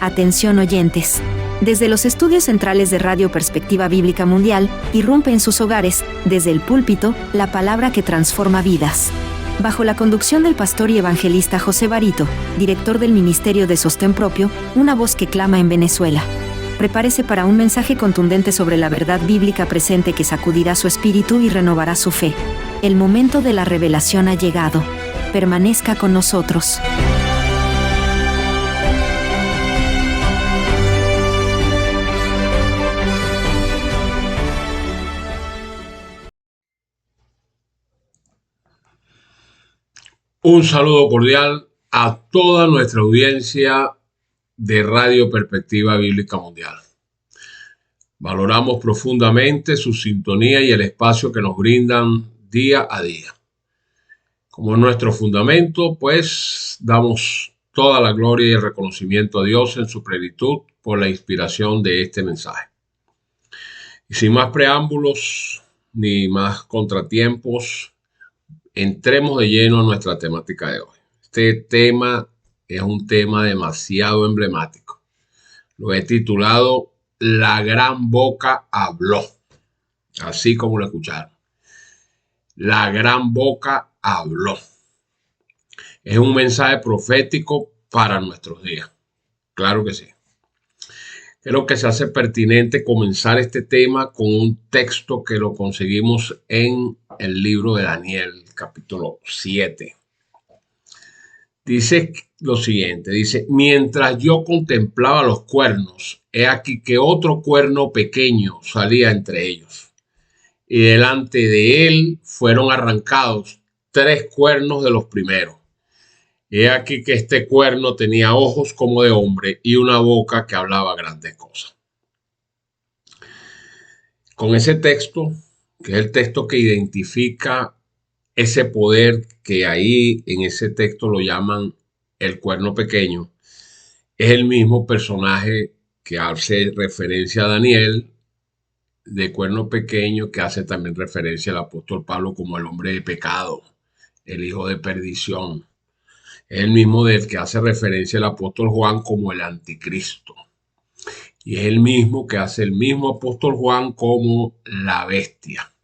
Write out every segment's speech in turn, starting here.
Atención oyentes. Desde los estudios centrales de Radio Perspectiva Bíblica Mundial, irrumpe en sus hogares, desde el púlpito, la palabra que transforma vidas. Bajo la conducción del pastor y evangelista José Barito, director del Ministerio de Sostén Propio, una voz que clama en Venezuela. Prepárese para un mensaje contundente sobre la verdad bíblica presente que sacudirá su espíritu y renovará su fe. El momento de la revelación ha llegado. Permanezca con nosotros. Un saludo cordial a toda nuestra audiencia de Radio Perspectiva Bíblica Mundial. Valoramos profundamente su sintonía y el espacio que nos brindan día a día. Como nuestro fundamento, pues damos toda la gloria y el reconocimiento a Dios en su plenitud por la inspiración de este mensaje. Y sin más preámbulos ni más contratiempos, entremos de lleno a nuestra temática de hoy. Este tema es un tema demasiado emblemático. Lo he titulado La gran boca habló. Así como lo escucharon. La gran boca habló. Es un mensaje profético para nuestros días. Claro que sí. Creo que se hace pertinente comenzar este tema con un texto que lo conseguimos en el libro de Daniel, capítulo 7. Dice lo siguiente, dice: mientras yo contemplaba los cuernos, he aquí que otro cuerno pequeño salía entre ellos, y delante de él fueron arrancados 3 cuernos de los primeros. He aquí que este cuerno tenía ojos como de hombre y una boca que hablaba grandes cosas. Con ese texto, que es el texto que identifica ese poder que ahí en ese texto lo llaman el cuerno pequeño, es el mismo personaje que hace referencia a Daniel de cuerno pequeño, que hace también referencia al apóstol Pablo como el hombre de pecado, el hijo de perdición. Es el mismo del que hace referencia el apóstol Juan como el anticristo. Y es el mismo que hace el mismo apóstol Juan como la bestia.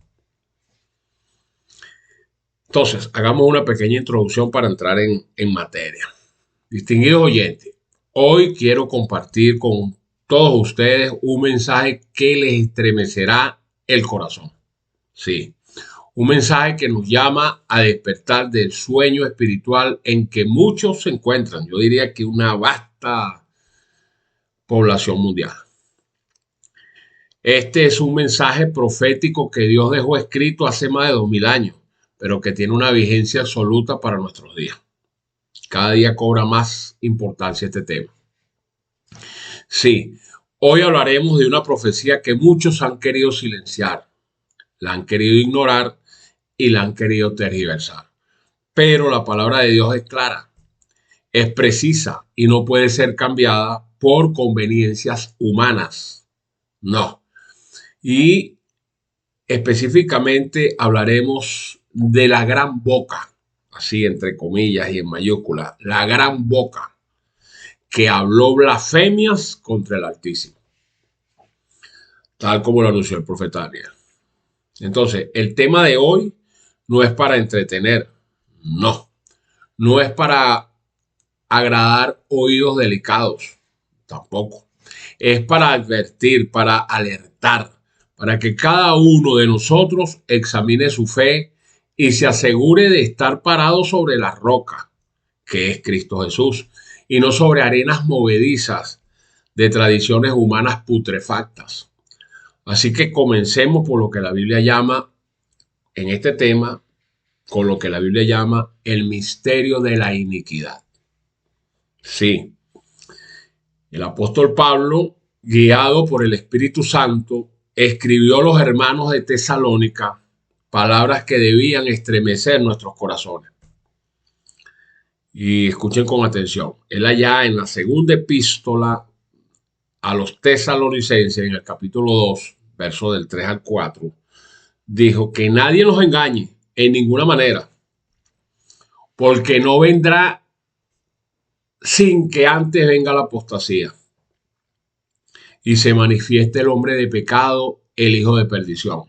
Entonces, hagamos una pequeña introducción para entrar en materia. Distinguidos oyentes, hoy quiero compartir con todos ustedes un mensaje que les estremecerá el corazón. Sí. Un mensaje que nos llama a despertar del sueño espiritual en que muchos se encuentran. Yo diría que una vasta población mundial. Este es un mensaje profético que Dios dejó escrito hace más de 2000 años, pero que tiene una vigencia absoluta para nuestros días. Cada día cobra más importancia este tema. Sí, hoy hablaremos de una profecía que muchos han querido silenciar, la han querido ignorar y la han querido tergiversar. Pero la palabra de Dios es clara, es precisa y no puede ser cambiada por conveniencias humanas. No. Y específicamente hablaremos de la gran boca, así entre comillas y en mayúsculas, la gran boca que habló blasfemias contra el Altísimo, tal como lo anunció el profeta Daniel. Entonces, el tema de hoy no es para entretener, no es para agradar oídos delicados, tampoco. Es para advertir, para alertar, para que cada uno de nosotros examine su fe y se asegure de estar parado sobre la roca, que es Cristo Jesús, y no sobre arenas movedizas de tradiciones humanas putrefactas. Así que comencemos por lo que la Biblia llama, en este tema, con lo que la Biblia llama el misterio de la iniquidad. Sí, el apóstol Pablo, guiado por el Espíritu Santo, escribió a los hermanos de Tesalónica palabras que debían estremecer nuestros corazones. Y escuchen con atención. Él allá en la segunda epístola a los tesalonicenses, en el capítulo 2, verso del 3 al 4, dijo que nadie nos engañe en ninguna manera, porque no vendrá sin que antes venga la apostasía. y se manifiesta el hombre de pecado, el hijo de perdición,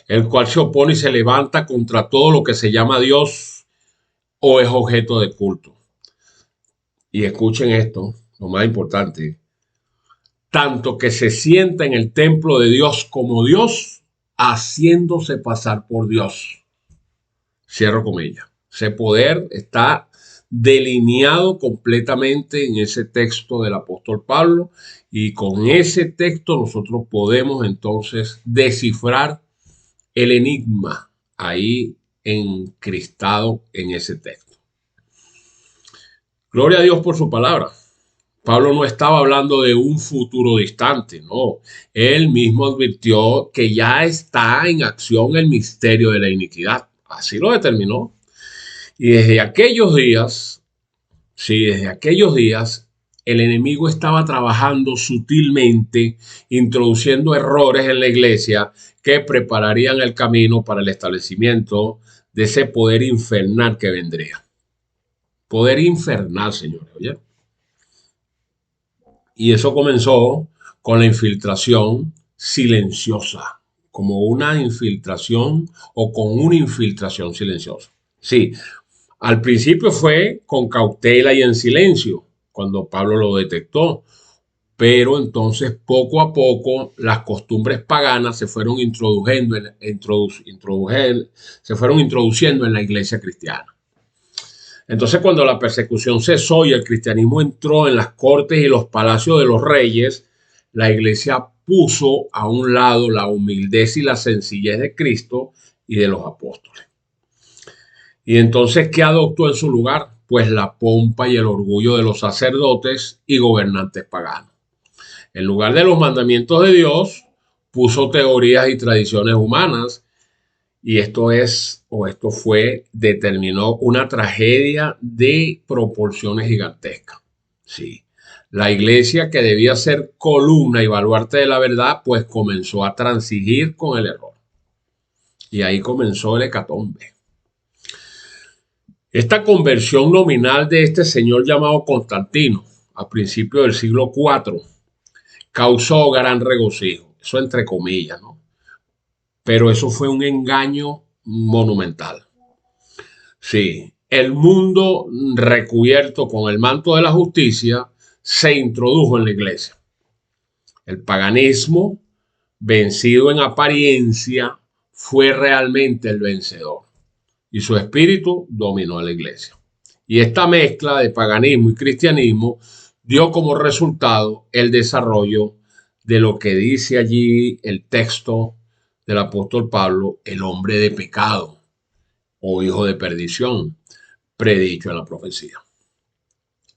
el cual se opone y se levanta contra todo lo que se llama Dios o es objeto de culto. Y escuchen esto, lo más importante, tanto que se sienta en el templo de Dios como Dios, haciéndose pasar por Dios. Cierro comillas. Ese poder está delineado completamente en ese texto del apóstol Pablo, y con ese texto nosotros podemos entonces descifrar el enigma ahí encristado en ese texto. Gloria a Dios por su palabra. Pablo no estaba hablando de un futuro distante, no. Él mismo advirtió que ya está en acción el misterio de la iniquidad. Así lo determinó. Y desde aquellos días, el enemigo estaba trabajando sutilmente, introduciendo errores en la iglesia que prepararían el camino para el establecimiento de ese poder infernal que vendría. Poder infernal, señores, ¿oye? Y eso comenzó con la infiltración silenciosa, como una infiltración o con una infiltración silenciosa. Sí, al principio fue con cautela y en silencio, cuando Pablo lo detectó, pero entonces poco a poco las costumbres paganas se fueron introduciendo en la iglesia cristiana. Entonces, cuando la persecución cesó y el cristianismo entró en las cortes y los palacios de los reyes, la iglesia puso a un lado la humildad y la sencillez de Cristo y de los apóstoles. Y entonces, ¿qué adoptó en su lugar? Pues la pompa y el orgullo de los sacerdotes y gobernantes paganos. En lugar de los mandamientos de Dios, puso teorías y tradiciones humanas. Y determinó una tragedia de proporciones gigantescas. Sí. La iglesia, que debía ser columna y baluarte de la verdad, pues comenzó a transigir con el error. Y ahí comenzó el hecatombe. Esta conversión nominal de este señor llamado Constantino, a principios del siglo IV, causó gran regocijo. Eso entre comillas, ¿no? Pero eso fue un engaño monumental. Sí, el mundo recubierto con el manto de la justicia se introdujo en la iglesia. El paganismo, vencido en apariencia, fue realmente el vencedor y su espíritu dominó a la iglesia. Y esta mezcla de paganismo y cristianismo dio como resultado el desarrollo de lo que dice allí el texto del apóstol Pablo, el hombre de pecado o hijo de perdición, predicho en la profecía.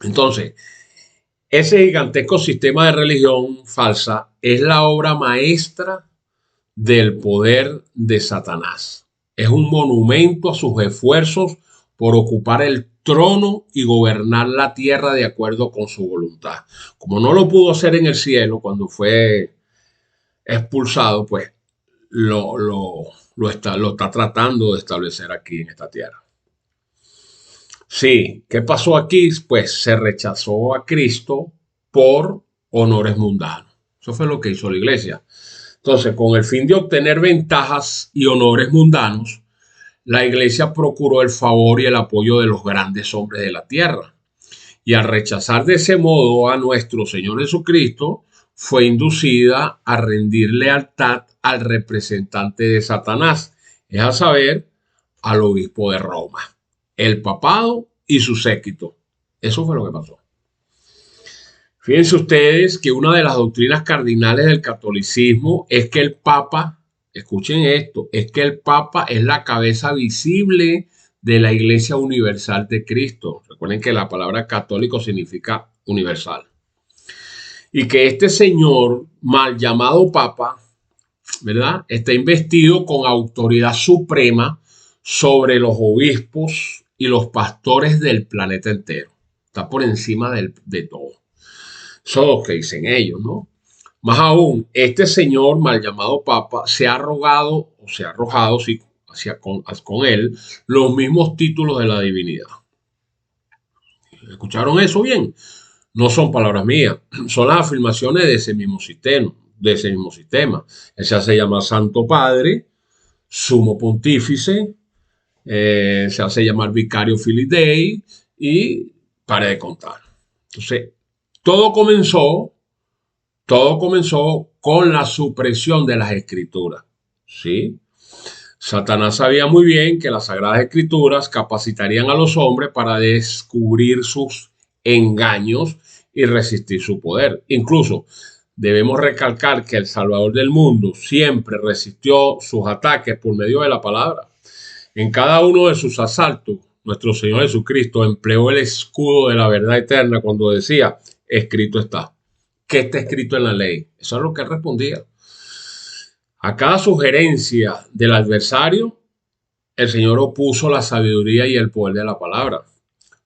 Entonces, ese gigantesco sistema de religión falsa es la obra maestra del poder de Satanás. Es un monumento a sus esfuerzos por ocupar el trono y gobernar la tierra de acuerdo con su voluntad. Como no lo pudo hacer en el cielo cuando fue expulsado, pues lo está tratando de establecer aquí en esta tierra. Sí, ¿qué pasó aquí? Pues se rechazó a Cristo por honores mundanos. Eso fue lo que hizo la iglesia. Entonces, con el fin de obtener ventajas y honores mundanos, la iglesia procuró el favor y el apoyo de los grandes hombres de la tierra. Y al rechazar de ese modo a nuestro Señor Jesucristo, fue inducida a rendir lealtad al representante de Satanás, es a saber, al obispo de Roma, el papado y su séquito. Eso fue lo que pasó. Fíjense ustedes que una de las doctrinas cardinales del catolicismo es que el Papa, escuchen esto, es que el Papa es la cabeza visible de la Iglesia Universal de Cristo. Recuerden que la palabra católico significa universal. Y que este señor mal llamado Papa, ¿verdad?, está investido con autoridad suprema sobre los obispos y los pastores del planeta entero. Está por encima de todo. Eso es lo que dicen ellos, ¿no? Más aún, este señor mal llamado Papa se ha arrogado o se ha arrojado con él los mismos títulos de la divinidad. ¿Escucharon eso bien? no son palabras mías, son las afirmaciones de ese mismo sistema. Él se hace llamar Santo Padre, Sumo Pontífice, se hace llamar Vicario Filii Dei y pare de contar. Entonces, todo comenzó con la supresión de las escrituras, ¿sí? Satanás sabía muy bien que las Sagradas Escrituras capacitarían a los hombres para descubrir sus engaños y resistir su poder. Incluso debemos recalcar que el Salvador del mundo siempre resistió sus ataques por medio de la palabra. En cada uno de sus asaltos, nuestro Señor Jesucristo empleó el escudo de la verdad eterna cuando decía, escrito está. ¿Qué está escrito en la ley? Eso es lo que él respondía. A cada sugerencia del adversario, el Señor opuso la sabiduría y el poder de la palabra.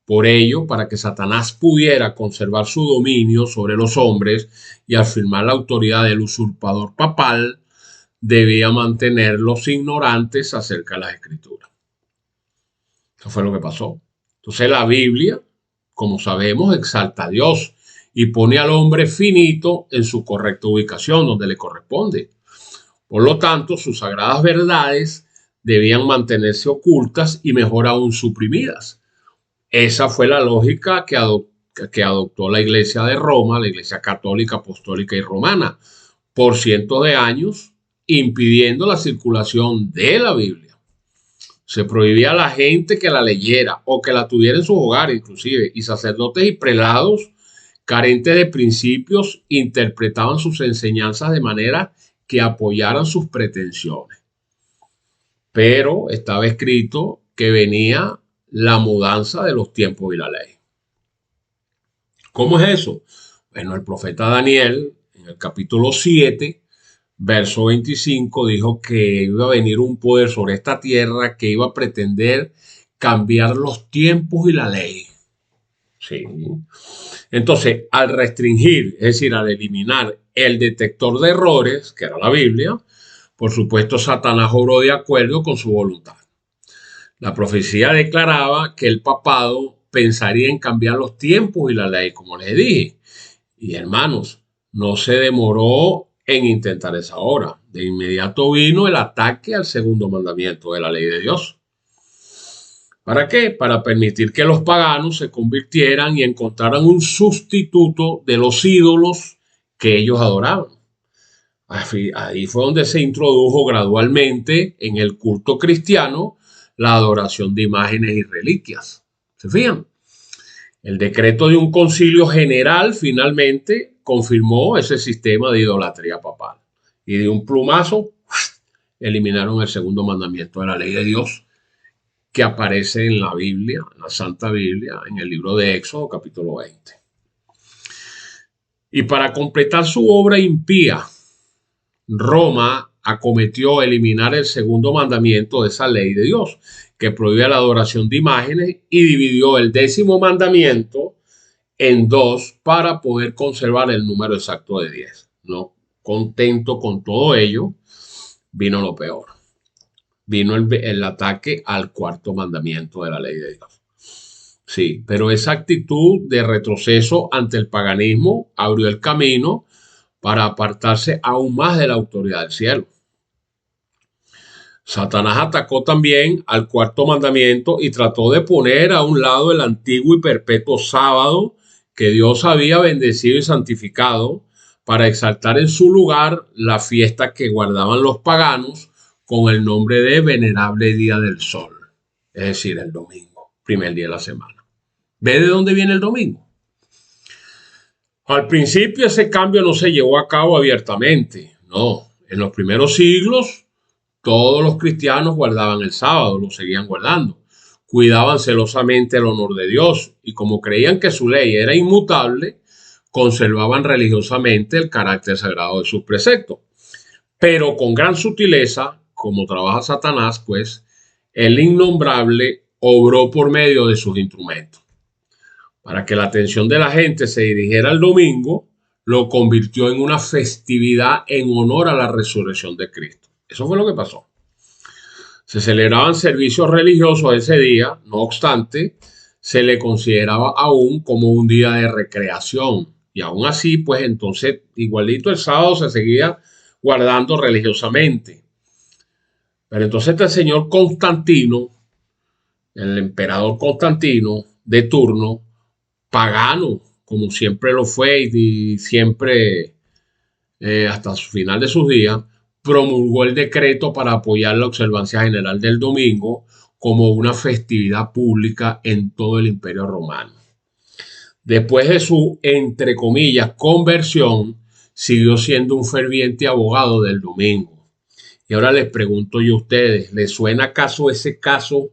Por ello, para que Satanás pudiera conservar su dominio sobre los hombres y afirmar la autoridad del usurpador papal, debía mantenerlos ignorantes acerca de las Escrituras. Eso fue lo que pasó. Entonces la Biblia, como sabemos, exalta a Dios y pone al hombre finito en su correcta ubicación, donde le corresponde. Por lo tanto, sus sagradas verdades debían mantenerse ocultas y mejor aún suprimidas. Esa fue la lógica que adoptó la Iglesia de Roma, la Iglesia católica, apostólica y romana, por cientos de años, impidiendo la circulación de la Biblia. Se prohibía a la gente que la leyera o que la tuviera en su hogar inclusive, y sacerdotes y prelados carentes de principios interpretaban sus enseñanzas de manera que apoyaran sus pretensiones. Pero estaba escrito que venía la mudanza de los tiempos y la ley. ¿Cómo es eso? Bueno, el profeta Daniel, en el capítulo 7, verso 25, dijo que iba a venir un poder sobre esta tierra que iba a pretender cambiar los tiempos y la ley. Sí. Entonces, al restringir, es decir, al eliminar el detector de errores, que era la Biblia, por supuesto, Satanás obró de acuerdo con su voluntad. La profecía declaraba que el papado pensaría en cambiar los tiempos y la ley, como les dije. Y hermanos, no se demoró en intentar esa obra. De inmediato vino el ataque al segundo mandamiento de la ley de Dios. ¿Para qué? Para permitir que los paganos se convirtieran y encontraran un sustituto de los ídolos que ellos adoraban. Ahí fue donde se introdujo gradualmente en el culto cristiano la adoración de imágenes y reliquias. ¿Se fijan? El decreto de un concilio general finalmente confirmó ese sistema de idolatría papal. Y de un plumazo eliminaron el segundo mandamiento de la ley de Dios que aparece en la Biblia, en la Santa Biblia, en el libro de Éxodo, capítulo 20. Y para completar su obra impía, Roma acometió eliminar el segundo mandamiento de esa ley de Dios, que prohibía la adoración de imágenes, y dividió el 10º mandamiento en 2 para poder conservar el número exacto de 10. No contento con todo ello, vino lo peor. Vino el ataque al 4º mandamiento de la ley de Dios. Sí, pero esa actitud de retroceso ante el paganismo abrió el camino para apartarse aún más de la autoridad del cielo. Satanás atacó también al 4º mandamiento y trató de poner a un lado el antiguo y perpetuo sábado que Dios había bendecido y santificado para exaltar en su lugar la fiesta que guardaban los paganos con el nombre de Venerable Día del Sol, es decir, el domingo, primer día de la semana. ¿Ve de dónde viene el domingo? Al principio ese cambio no se llevó a cabo abiertamente, no. En los primeros siglos todos los cristianos guardaban el sábado, lo seguían guardando, cuidaban celosamente el honor de Dios y como creían que su ley era inmutable, conservaban religiosamente el carácter sagrado de sus preceptos. Pero con gran sutileza, como trabaja Satanás, pues, el innombrable obró por medio de sus instrumentos. Para que la atención de la gente se dirigiera al domingo, lo convirtió en una festividad en honor a la resurrección de Cristo. Eso fue lo que pasó. Se celebraban servicios religiosos ese día, no obstante, se le consideraba aún como un día de recreación. Y aún así, pues entonces, igualito el sábado se seguía guardando religiosamente. Pero entonces este señor Constantino, el emperador Constantino de turno, pagano, como siempre lo fue y siempre hasta su final de sus días, promulgó el decreto para apoyar la observancia general del domingo como una festividad pública en todo el Imperio Romano. Después de su, entre comillas, conversión, siguió siendo un ferviente abogado del domingo. Y ahora les pregunto yo a ustedes, ¿les suena acaso ese caso?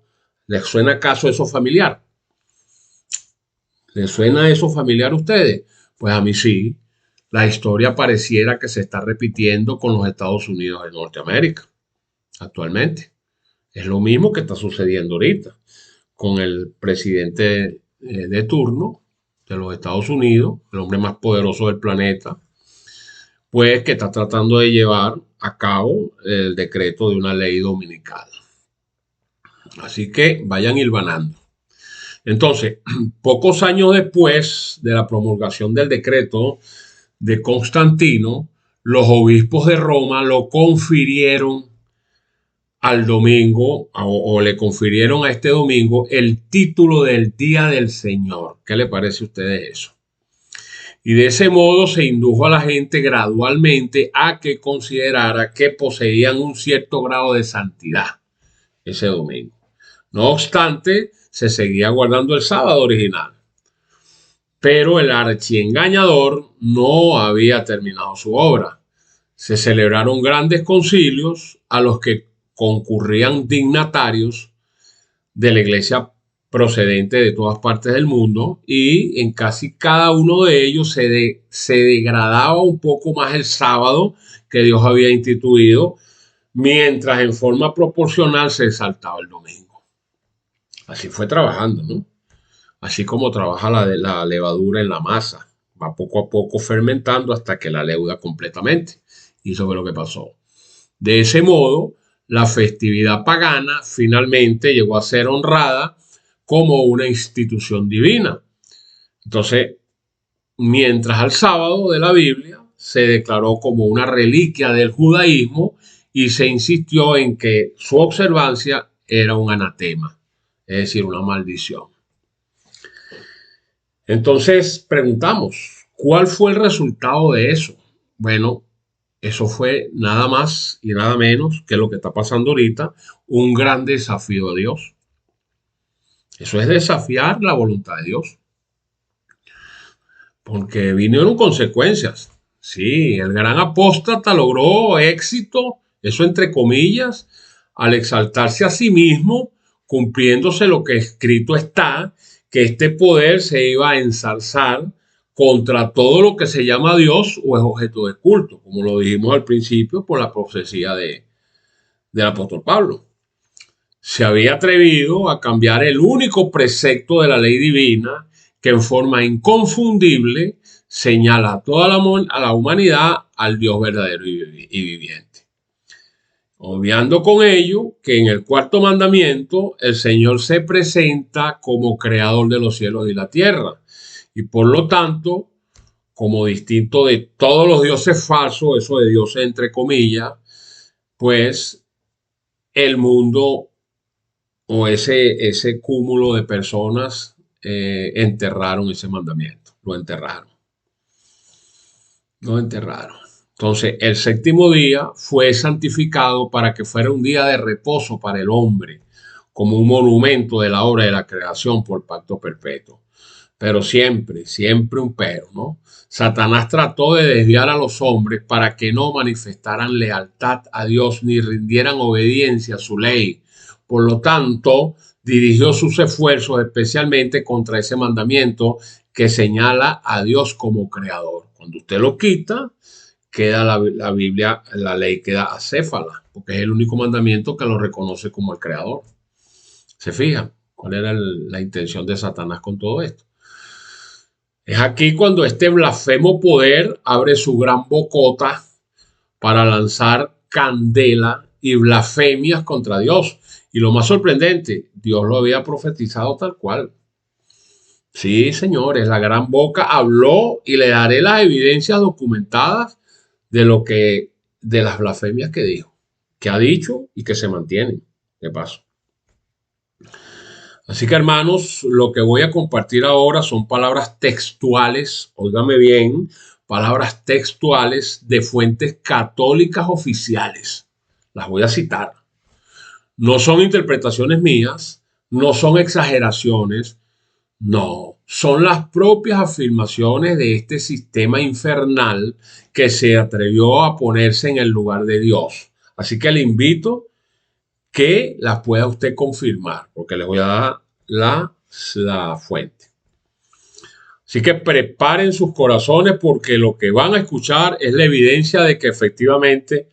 ¿Les suena acaso eso familiar? ¿Les suena eso familiar a ustedes? Pues a mí sí. La historia pareciera que se está repitiendo con los Estados Unidos de Norteamérica actualmente. Es lo mismo que está sucediendo ahorita con el presidente de turno de los Estados Unidos, el hombre más poderoso del planeta, pues que está tratando de llevar a cabo el decreto de una ley dominical. Así que vayan hilvanando. Entonces, pocos años después de la promulgación del decreto de Constantino, los obispos de Roma lo confirieron al domingo o le confirieron a este domingo el título del Día del Señor. ¿Qué le parece a ustedes eso? Y de ese modo se indujo a la gente gradualmente a que considerara que poseían un cierto grado de santidad ese domingo. No obstante, se seguía guardando el sábado original. Pero el archiengañador no había terminado su obra. Se celebraron grandes concilios a los que concurrían dignatarios de la iglesia procedente de todas partes del mundo, y en casi cada uno de ellos se degradaba un poco más el sábado que Dios había instituido, mientras en forma proporcional se exaltaba el domingo. Así fue trabajando, ¿no? Así como trabaja la levadura en la masa. Va poco a poco fermentando hasta que la leuda completamente. Y eso fue lo que pasó. De ese modo, la festividad pagana finalmente llegó a ser honrada como una institución divina. Entonces, mientras al sábado de la Biblia se declaró como una reliquia del judaísmo y se insistió en que su observancia era un anatema, es decir, una maldición. Entonces preguntamos, ¿cuál fue el resultado de eso? Bueno, eso fue nada más y nada menos que lo que está pasando ahorita, un gran desafío a Dios. Eso es desafiar la voluntad de Dios. Porque vinieron consecuencias. Sí, el gran apóstata logró éxito, eso entre comillas, al exaltarse a sí mismo, cumpliéndose lo que escrito está, que este poder se iba a ensalzar contra todo lo que se llama Dios o es objeto de culto, como lo dijimos al principio por la profecía del apóstol Pablo. Se había atrevido a cambiar el único precepto de la ley divina que en forma inconfundible señala a toda la humanidad al Dios verdadero y viviente. Obviando con ello que en el cuarto mandamiento el Señor se presenta como creador de los cielos y la tierra y por lo tanto como distinto de todos los dioses falsos, eso de dioses entre comillas, pues el mundo o ese cúmulo de personas enterraron ese mandamiento, lo enterraron. Entonces, el séptimo día fue santificado para que fuera un día de reposo para el hombre, como un monumento de la obra de la creación por pacto perpetuo. Pero siempre un pero, ¿no? Satanás trató de desviar a los hombres para que no manifestaran lealtad a Dios ni rindieran obediencia a su ley. Por lo tanto, dirigió sus esfuerzos especialmente contra ese mandamiento que señala a Dios como creador. Cuando usted lo quita, queda la Biblia, la ley queda acéfala, porque es el único mandamiento que lo reconoce como el creador. ¿Se fijan cuál era la intención de Satanás con todo esto? Es aquí cuando este blasfemo poder abre su gran bocota para lanzar candela y blasfemias contra Dios. Y lo más sorprendente, Dios lo había profetizado tal cual. Sí, señores, la gran boca habló y le daré las evidencias documentadas de de las blasfemias que dijo, que ha dicho y que se mantienen, de paso. Así que hermanos, lo que voy a compartir ahora son palabras textuales, óigame bien, palabras textuales de fuentes católicas oficiales. Las voy a citar. No son interpretaciones mías, no son exageraciones, no, son las propias afirmaciones de este sistema infernal que se atrevió a ponerse en el lugar de Dios. Así que le invito que las pueda usted confirmar, porque les voy a dar la fuente. Así que preparen sus corazones porque lo que van a escuchar es la evidencia de que efectivamente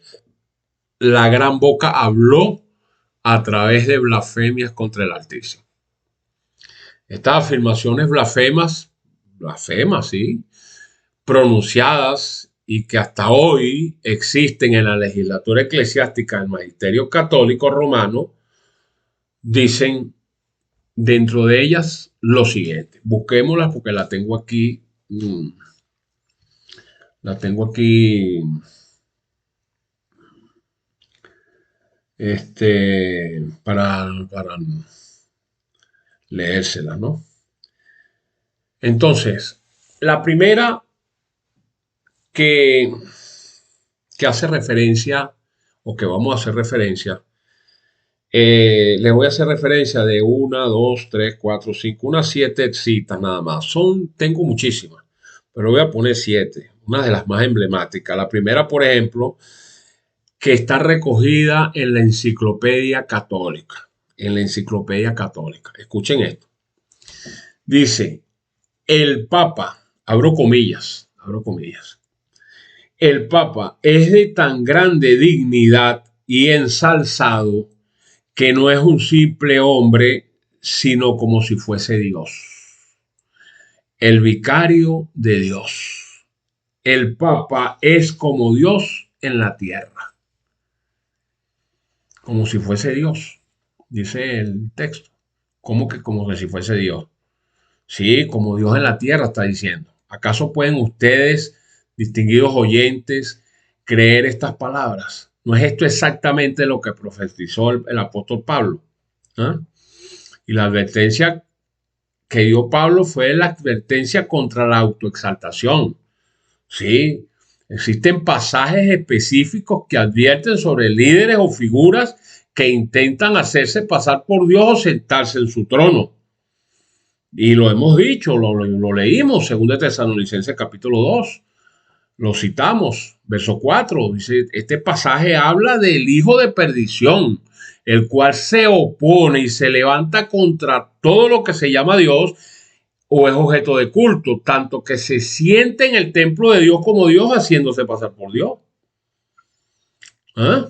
la gran boca habló a través de blasfemias contra el Altísimo. Estas afirmaciones blasfemas, sí, pronunciadas y que hasta hoy existen en la legislatura eclesiástica del Magisterio Católico Romano, dicen dentro de ellas lo siguiente. Busquémoslas porque la tengo aquí. La tengo aquí. Para leérsela, ¿no? Entonces, la primera que hace referencia, o que vamos a hacer referencia, les voy a hacer referencia de 1, 2, 3, 4, 5, unas 7 citas nada más. Tengo muchísimas, pero voy a poner 7, una de las más emblemáticas. La primera, por ejemplo, que está recogida en la Enciclopedia Católica. En la Enciclopedia Católica. Escuchen esto. Dice, el Papa, abro comillas, el Papa es de tan grande dignidad y ensalzado que no es un simple hombre, sino como si fuese Dios. El vicario de Dios. El Papa es como Dios en la tierra. Como si fuese Dios, dice el texto. ¿Cómo que como que si fuese Dios? Sí, como Dios en la tierra está diciendo. ¿Acaso pueden ustedes, distinguidos oyentes, creer estas palabras? ¿No es esto exactamente lo que profetizó el apóstol Pablo? ¿Ah? Y la advertencia que dio Pablo fue la advertencia contra la autoexaltación. Sí, existen pasajes específicos que advierten sobre líderes o figuras que intentan hacerse pasar por Dios o sentarse en su trono. Y lo hemos dicho, lo leímos, 2 Tesalonicenses capítulo 2. Lo citamos, verso 4. Dice, este pasaje habla del hijo de perdición, el cual se opone y se levanta contra todo lo que se llama Dios o es objeto de culto, tanto que se siente en el templo de Dios como Dios haciéndose pasar por Dios. ¿Ah?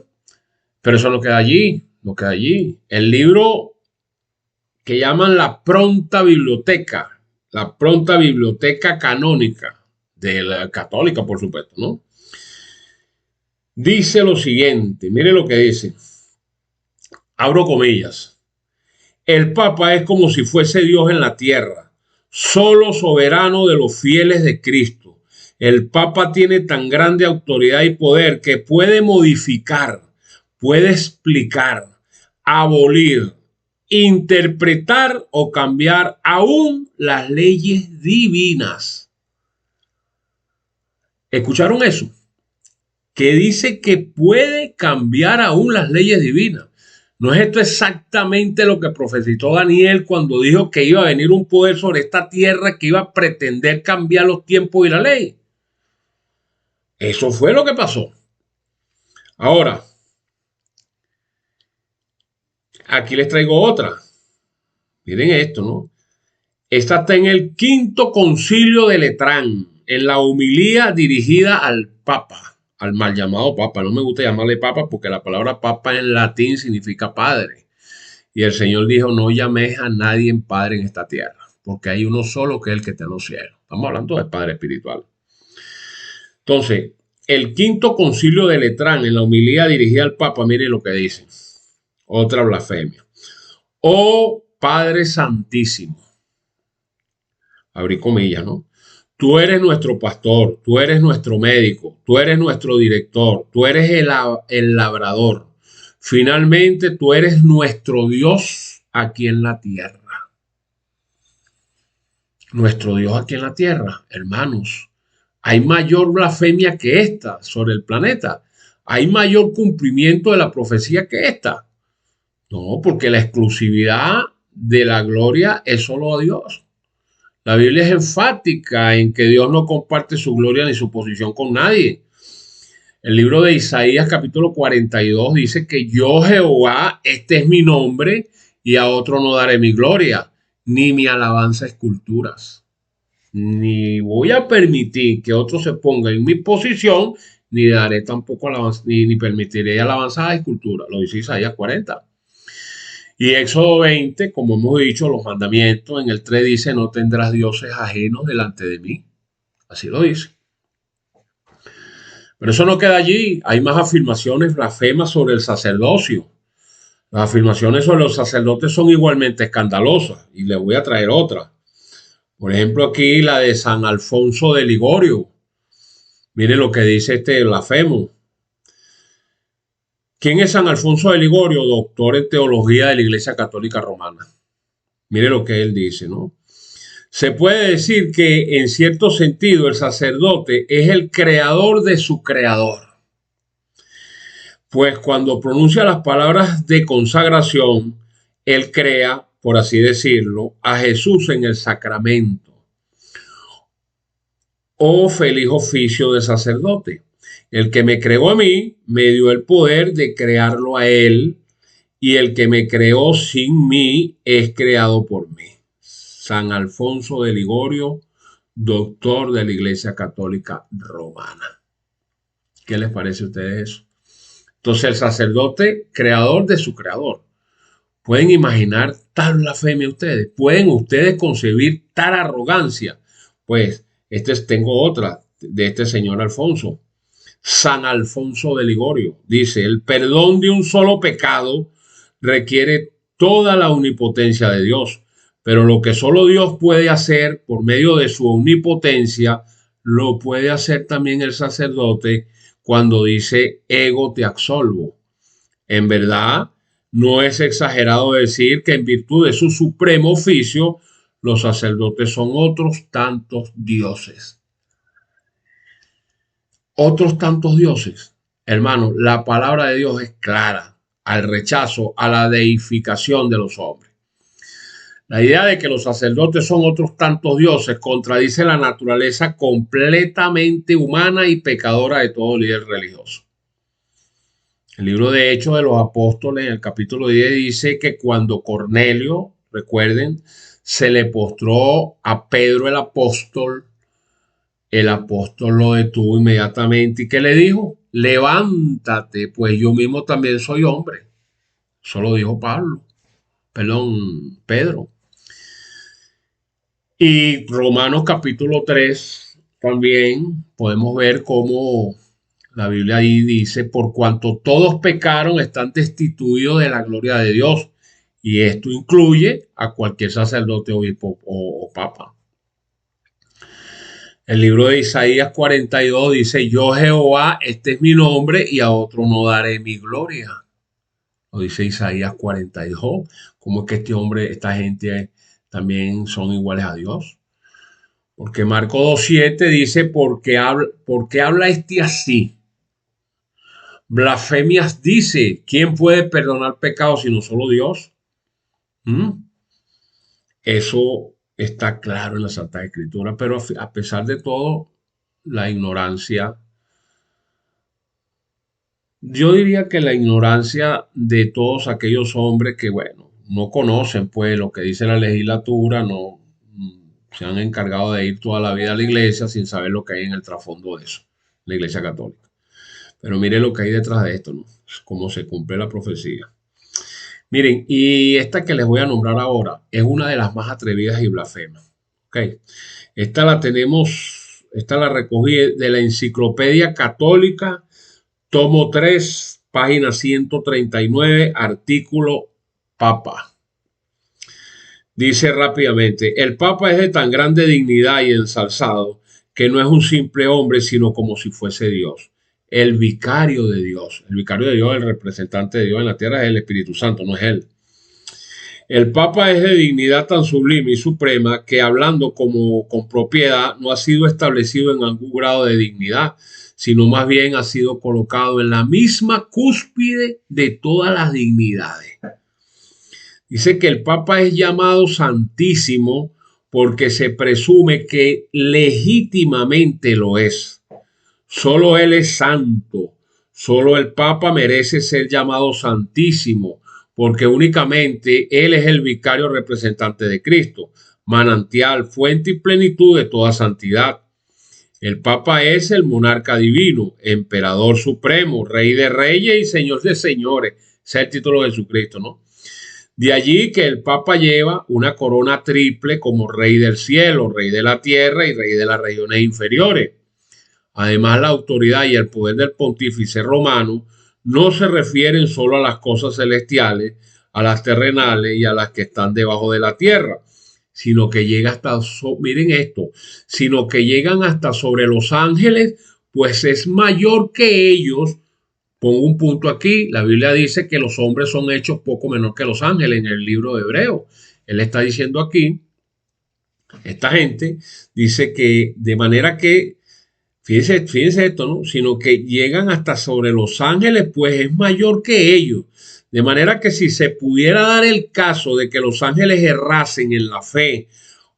Pero eso no queda allí, no queda allí. El libro que llaman la pronta biblioteca canónica de la católica, por supuesto, ¿no? Dice lo siguiente, mire lo que dice, abro comillas, el Papa es como si fuese Dios en la tierra, solo soberano de los fieles de Cristo. El Papa tiene tan grande autoridad y poder que puede modificar, puede explicar, abolir, interpretar o cambiar aún las leyes divinas. ¿Escucharon eso? Que dice que puede cambiar aún las leyes divinas. ¿No es esto exactamente lo que profetizó Daniel cuando dijo que iba a venir un poder sobre esta tierra que iba a pretender cambiar los tiempos y la ley? Eso fue lo que pasó. Ahora, aquí les traigo otra. Miren esto, ¿no? Esta está en el 5º concilio de Letrán, en la homilía dirigida al Papa, al mal llamado Papa. No me gusta llamarle Papa porque la palabra Papa en latín significa padre. Y el Señor dijo, no llames a nadie en padre en esta tierra, porque hay uno solo que es el que está en los cielos. Estamos hablando de padre espiritual. Entonces, el 5º concilio de Letrán, en la homilía dirigida al Papa, mire lo que dice. Otra blasfemia. Oh Padre Santísimo, abrí comillas, ¿no? Tú eres nuestro pastor, tú eres nuestro médico, tú eres nuestro director, tú eres el labrador. Finalmente, tú eres nuestro Dios aquí en la tierra. Nuestro Dios aquí en la tierra, hermanos. Hay mayor blasfemia que esta sobre el planeta. Hay mayor cumplimiento de la profecía que esta. No, porque la exclusividad de la gloria es solo a Dios. La Biblia es enfática en que Dios no comparte su gloria ni su posición con nadie. El libro de Isaías capítulo 42 dice que yo Jehová, este es mi nombre y a otro no daré mi gloria, ni mi alabanza a esculturas. Ni voy a permitir que otro se ponga en mi posición, ni daré tampoco alabanza, ni permitiré alabanza a escultura. Lo dice Isaías 40. Y Éxodo 20, como hemos dicho, los mandamientos, en el 3 dice, no tendrás dioses ajenos delante de mí. Así lo dice. Pero eso no queda allí. Hay más afirmaciones blasfemas sobre el sacerdocio. Las afirmaciones sobre los sacerdotes son igualmente escandalosas. Y les voy a traer otra. Por ejemplo, aquí la de San Alfonso de Ligorio. Mire lo que dice este blasfemo. ¿Quién es San Alfonso de Ligorio? Doctor en teología de la Iglesia Católica Romana. Mire lo que él dice, ¿no? Se puede decir que en cierto sentido el sacerdote es el creador de su creador. Pues cuando pronuncia las palabras de consagración, él crea, por así decirlo, a Jesús en el sacramento. Oh feliz oficio de sacerdote. El que me creó a mí me dio el poder de crearlo a él, y el que me creó sin mí es creado por mí. San Alfonso de Ligorio, doctor de la Iglesia Católica Romana. ¿Qué les parece a ustedes eso? Entonces el sacerdote, creador de su creador. ¿Pueden imaginar tal blasfemia ustedes? ¿Pueden ustedes concebir tal arrogancia? Pues tengo otra de este señor Alfonso. San Alfonso de Ligorio dice, el perdón de un solo pecado requiere toda la omnipotencia de Dios, pero lo que solo Dios puede hacer por medio de su omnipotencia, lo puede hacer también el sacerdote cuando dice, ego te absolvo. En verdad, no es exagerado decir que en virtud de su supremo oficio, los sacerdotes son otros tantos dioses. Otros tantos dioses. Hermanos, la palabra de Dios es clara al rechazo, a la deificación de los hombres. La idea de que los sacerdotes son otros tantos dioses contradice la naturaleza completamente humana y pecadora de todo líder religioso. El libro de Hechos de los Apóstoles, en el capítulo 10, dice que cuando Cornelio, recuerden, se le postró a Pedro el apóstol lo detuvo inmediatamente. ¿Y qué le dijo? Levántate, pues yo mismo también soy hombre. Eso lo dijo Pedro. Y Romanos capítulo 3 también podemos ver cómo la Biblia ahí dice, por cuanto todos pecaron, están destituidos de la gloria de Dios. Y esto incluye a cualquier sacerdote, obispo o papa. El libro de Isaías 42 dice, yo Jehová, este es mi nombre y a otro no daré mi gloria. Lo dice Isaías 42. ¿Cómo es que esta gente también son iguales a Dios? Porque Marcos 2:7 dice, porque habla este así. Blasfemias dice, ¿quién puede perdonar pecados sino solo Dios? Eso está claro en la Santa Escritura, pero a pesar de todo, la ignorancia, yo diría que la ignorancia de todos aquellos hombres que, bueno, no conocen pues lo que dice la legislatura, no se han encargado de ir toda la vida a la iglesia sin saber lo que hay en el trasfondo de eso, la Iglesia Católica. Pero mire lo que hay detrás de esto, ¿no? Cómo se cumple la profecía. Miren, y esta que les voy a nombrar ahora es una de las más atrevidas y blasfemas. ¿Okay? Esta la recogí de la Enciclopedia Católica, tomo 3, página 139, artículo Papa. Dice rápidamente, el Papa es de tan grande dignidad y ensalzado que no es un simple hombre, sino como si fuese Dios. El vicario de Dios. El vicario de Dios, el representante de Dios en la tierra es el Espíritu Santo, no es él. El Papa es de dignidad tan sublime y suprema que hablando como con propiedad no ha sido establecido en algún grado de dignidad, sino más bien ha sido colocado en la misma cúspide de todas las dignidades. Dice que el Papa es llamado Santísimo porque se presume que legítimamente lo es. Solo Él es santo. Solo el Papa merece ser llamado Santísimo porque únicamente Él es el vicario representante de Cristo, manantial, fuente y plenitud de toda santidad. El Papa es el monarca divino, emperador supremo, rey de reyes y señor de señores. Ese es el título de Jesucristo, ¿no? De allí que el Papa lleva una corona triple como rey del cielo, rey de la tierra y rey de las regiones inferiores. Además, la autoridad y el poder del pontífice romano no se refieren solo a las cosas celestiales, a las terrenales y a las que están debajo de la tierra, sino que llega hasta, miren esto, sino que llegan hasta sobre los ángeles, pues es mayor que ellos. Pongo un punto aquí, la Biblia dice que los hombres son hechos poco menor que los ángeles en el libro de Hebreos. Él está diciendo aquí, esta gente dice que de manera que, fíjense esto, ¿no? Sino que llegan hasta sobre los ángeles, pues es mayor que ellos. De manera que si se pudiera dar el caso de que los ángeles errasen en la fe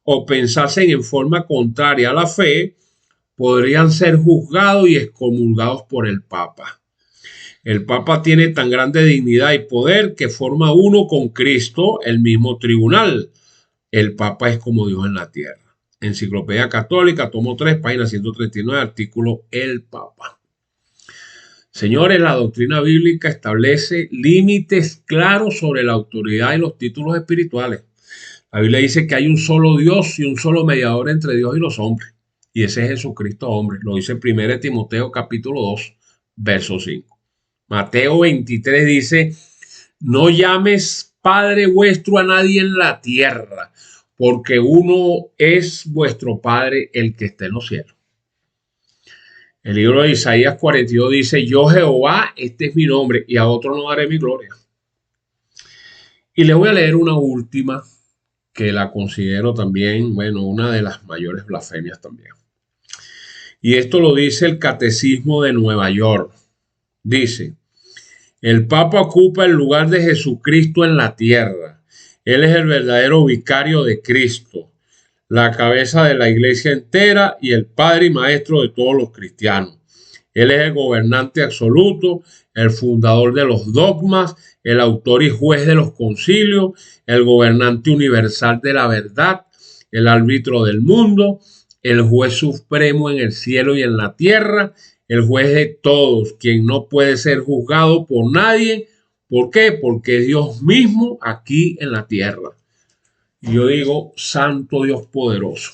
o pensasen en forma contraria a la fe, podrían ser juzgados y excomulgados por el Papa. El Papa tiene tan grande dignidad y poder que forma uno con Cristo el mismo tribunal. El Papa es como Dios en la tierra. Enciclopedia Católica, tomo 3, página 139, artículo El Papa. Señores, la doctrina bíblica establece límites claros sobre la autoridad y los títulos espirituales. La Biblia dice que hay un solo Dios y un solo mediador entre Dios y los hombres. Y ese es Jesucristo hombre. Lo dice 1 Timoteo capítulo 2, verso 5. Mateo 23 dice, no llames Padre vuestro a nadie en la tierra, porque uno es vuestro Padre, el que está en los cielos. El libro de Isaías 42 dice, yo Jehová, este es mi nombre, y a otro no daré mi gloria. Y le voy a leer una última, que la considero también, bueno, una de las mayores blasfemias también. Y esto lo dice el Catecismo de Nueva York. Dice, el Papa ocupa el lugar de Jesucristo en la tierra. Él es el verdadero vicario de Cristo, la cabeza de la iglesia entera y el padre y maestro de todos los cristianos. Él es el gobernante absoluto, el fundador de los dogmas, el autor y juez de los concilios, el gobernante universal de la verdad, el árbitro del mundo, el juez supremo en el cielo y en la tierra, el juez de todos, quien no puede ser juzgado por nadie. ¿Por qué? Porque es Dios mismo aquí en la tierra. Y yo digo, Santo Dios poderoso.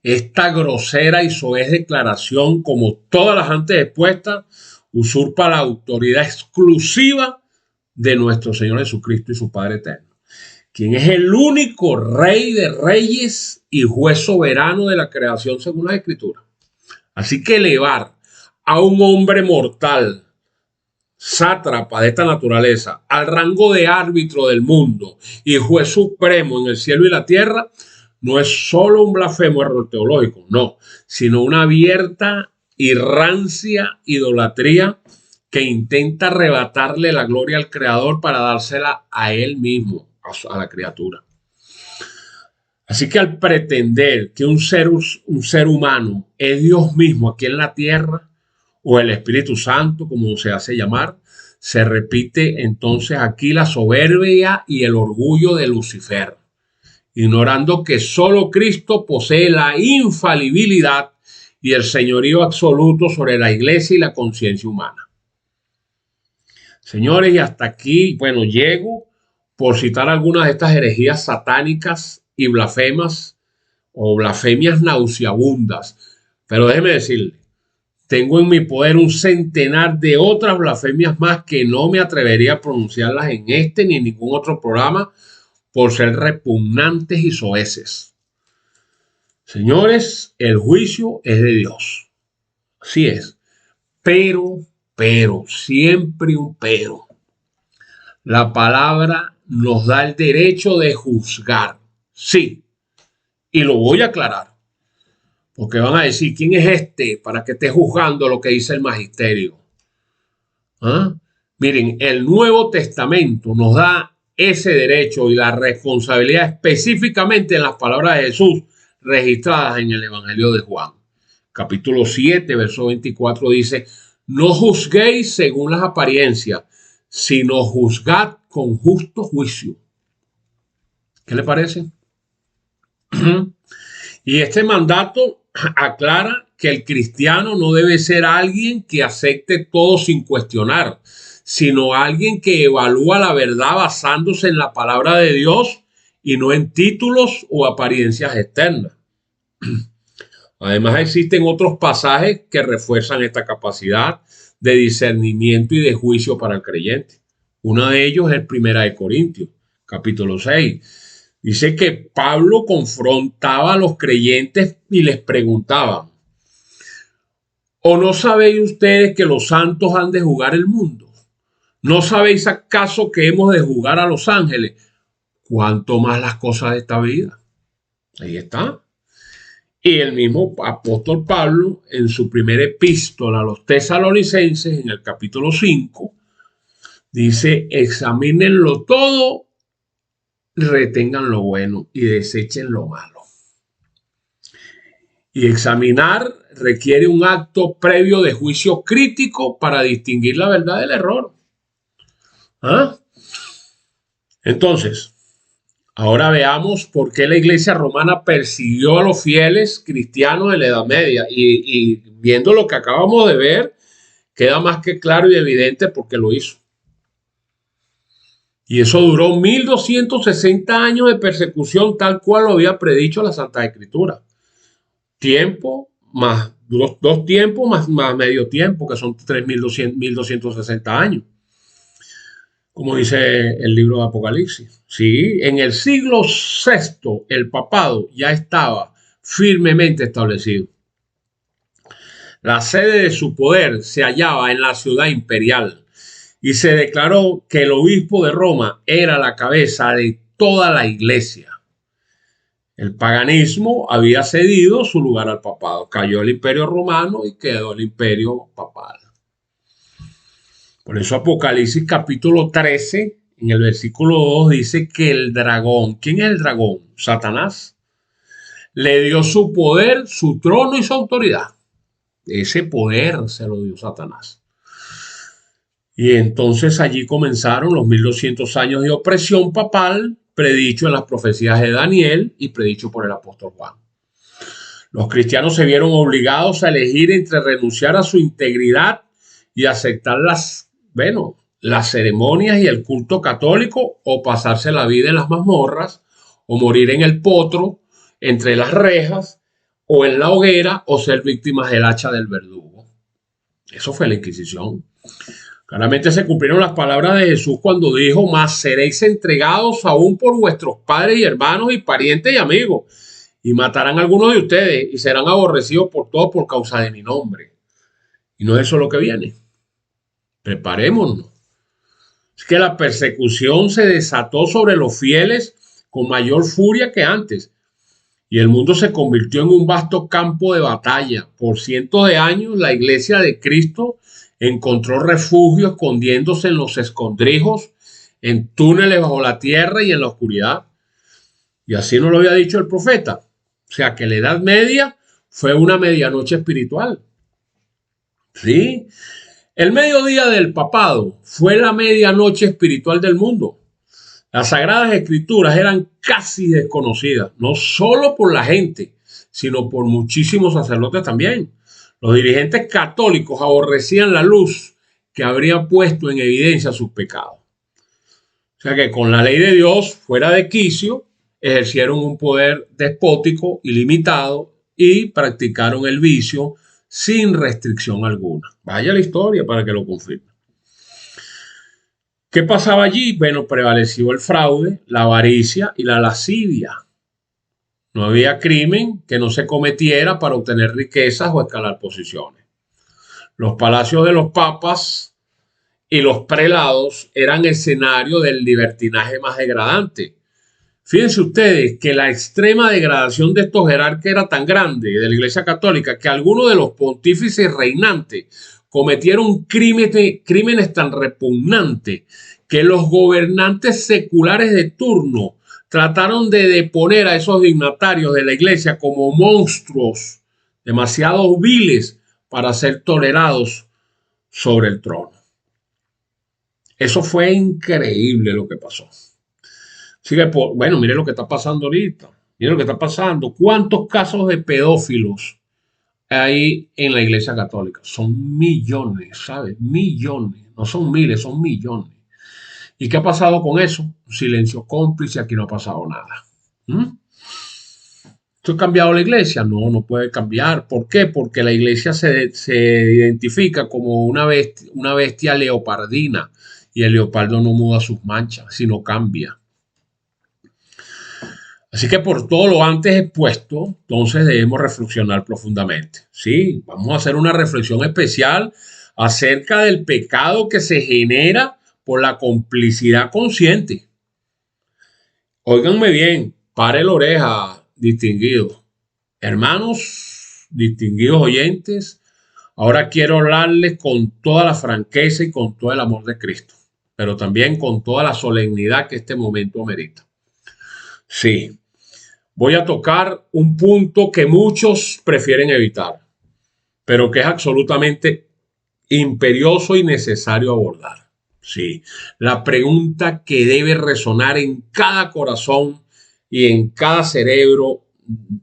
Esta grosera y soez declaración, como todas las antes expuestas, usurpa la autoridad exclusiva de nuestro Señor Jesucristo y su Padre eterno, quien es el único Rey de reyes y juez soberano de la creación según la Escritura. Así que elevar a un hombre mortal, sátrapa de esta naturaleza, al rango de árbitro del mundo y juez supremo en el cielo y la tierra, no es solo un blasfemo error teológico, no, sino una abierta y rancia idolatría que intenta arrebatarle la gloria al Creador para dársela a él mismo, a la criatura. Así que al pretender que un ser humano es Dios mismo aquí en la tierra, o el Espíritu Santo, como se hace llamar, se repite entonces aquí la soberbia y el orgullo de Lucifer, ignorando que solo Cristo posee la infalibilidad y el señorío absoluto sobre la iglesia y la conciencia humana. Señores, y hasta aquí, bueno, llego por citar algunas de estas herejías satánicas y blasfemas o blasfemias nauseabundas. Pero déjeme decirle, tengo en mi poder un centenar de otras blasfemias más que no me atrevería a pronunciarlas en este ni en ningún otro programa, por ser repugnantes y soeces. Señores, el juicio es de Dios. Así es. Pero, siempre un pero. La palabra nos da el derecho de juzgar. Sí. Y lo voy a aclarar. Porque van a decir, ¿quién es este para que esté juzgando lo que dice el magisterio? ¿Ah? Miren, el Nuevo Testamento nos da ese derecho y la responsabilidad específicamente en las palabras de Jesús registradas en el Evangelio de Juan. Capítulo 7, verso 24 dice, no juzguéis según las apariencias, sino juzgad con justo juicio. ¿Qué le parece? Y este mandato aclara que el cristiano no debe ser alguien que acepte todo sin cuestionar, sino alguien que evalúa la verdad basándose en la palabra de Dios y no en títulos o apariencias externas. Además, existen otros pasajes que refuerzan esta capacidad de discernimiento y de juicio para el creyente. Uno de ellos es 1 Corintios, capítulo 6. Dice que Pablo confrontaba a los creyentes y les preguntaba, ¿o no sabéis ustedes que los santos han de juzgar el mundo? ¿No sabéis acaso que hemos de juzgar a los ángeles? ¿Cuánto más las cosas de esta vida? Ahí está. Y el mismo apóstol Pablo, en su primera epístola a los tesalonicenses, en el capítulo 5, dice, examínenlo todo, retengan lo bueno y desechen lo malo. Y examinar requiere un acto previo de juicio crítico para distinguir la verdad del error. ¿Ah? Entonces, ahora veamos por qué la Iglesia romana persiguió a los fieles cristianos en la Edad Media. Y viendo lo que acabamos de ver, queda más que claro y evidente por qué lo hizo. Y eso duró 1260 años de persecución, tal cual lo había predicho la Santa Escritura. Tiempo más dos tiempos más medio tiempo, que son 1260 años. Como dice el libro de Apocalipsis. Sí, en el siglo VI el papado ya estaba firmemente establecido. La sede de su poder se hallaba en la ciudad imperial y se declaró que el obispo de Roma era la cabeza de toda la iglesia. El paganismo había cedido su lugar al papado. Cayó el imperio romano y quedó el imperio papal. Por eso Apocalipsis capítulo 13, en el versículo 2, dice que el dragón, ¿quién es el dragón? Satanás. Le dio su poder, su trono y su autoridad. Ese poder se lo dio Satanás. Y entonces allí comenzaron los 1200 años de opresión papal, predicho en las profecías de Daniel y predicho por el apóstol Juan. Los cristianos se vieron obligados a elegir entre renunciar a su integridad y aceptar las ceremonias y el culto católico, o pasarse la vida en las mazmorras, o morir en el potro, entre las rejas, o en la hoguera, o ser víctimas del hacha del verdugo. Eso fue la Inquisición. Claramente se cumplieron las palabras de Jesús cuando dijo, mas seréis entregados aún por vuestros padres y hermanos y parientes y amigos, y matarán a algunos de ustedes, y serán aborrecidos por todos por causa de mi nombre. Y no es eso lo que viene. Preparémonos. Es que la persecución se desató sobre los fieles con mayor furia que antes, y el mundo se convirtió en un vasto campo de batalla. Por cientos de años la Iglesia de Cristo encontró refugio escondiéndose en los escondrijos, en túneles bajo la tierra y en la oscuridad. Y así nos lo había dicho el profeta. O sea que la Edad Media fue una medianoche espiritual. ¿Sí? El mediodía del papado fue la medianoche espiritual del mundo. Las Sagradas Escrituras eran casi desconocidas, no solo por la gente, sino por muchísimos sacerdotes también. Los dirigentes católicos aborrecían la luz que habría puesto en evidencia sus pecados. O sea que con la ley de Dios fuera de quicio, ejercieron un poder despótico ilimitado y practicaron el vicio sin restricción alguna. Vaya la historia para que lo confirme. ¿Qué pasaba allí? Bueno, prevaleció el fraude, la avaricia y la lascivia. No había crimen que no se cometiera para obtener riquezas o escalar posiciones. Los palacios de los papas y los prelados eran escenario del libertinaje más degradante. Fíjense ustedes que la extrema degradación de estos jerarcas era tan grande de la Iglesia Católica que algunos de los pontífices reinantes cometieron crímenes tan repugnantes que los gobernantes seculares de turno trataron de deponer a esos dignatarios de la Iglesia como monstruos demasiado viles para ser tolerados sobre el trono. Eso fue increíble lo que pasó. Así que, bueno, mire lo que está pasando ahorita. Mire lo que está pasando. ¿Cuántos casos de pedófilos hay en la Iglesia Católica? Son millones, ¿sabes? Millones. No son miles, son millones. ¿Y qué ha pasado con eso? Silencio cómplice, aquí no ha pasado nada. ¿Esto ha cambiado la Iglesia? No, no puede cambiar. ¿Por qué? Porque la Iglesia se identifica como una bestia leopardina y el leopardo no muda sus manchas, sino cambia. Así que por todo lo antes expuesto, entonces debemos reflexionar profundamente. Sí, vamos a hacer una reflexión especial acerca del pecado que se genera por la complicidad consciente. Óiganme bien, pare la oreja, distinguidos. Hermanos, distinguidos oyentes, ahora quiero hablarles con toda la franqueza y con todo el amor de Cristo, pero también con toda la solemnidad que este momento amerita. Sí, voy a tocar un punto que muchos prefieren evitar, pero que es absolutamente imperioso y necesario abordar. Sí, la pregunta que debe resonar en cada corazón y en cada cerebro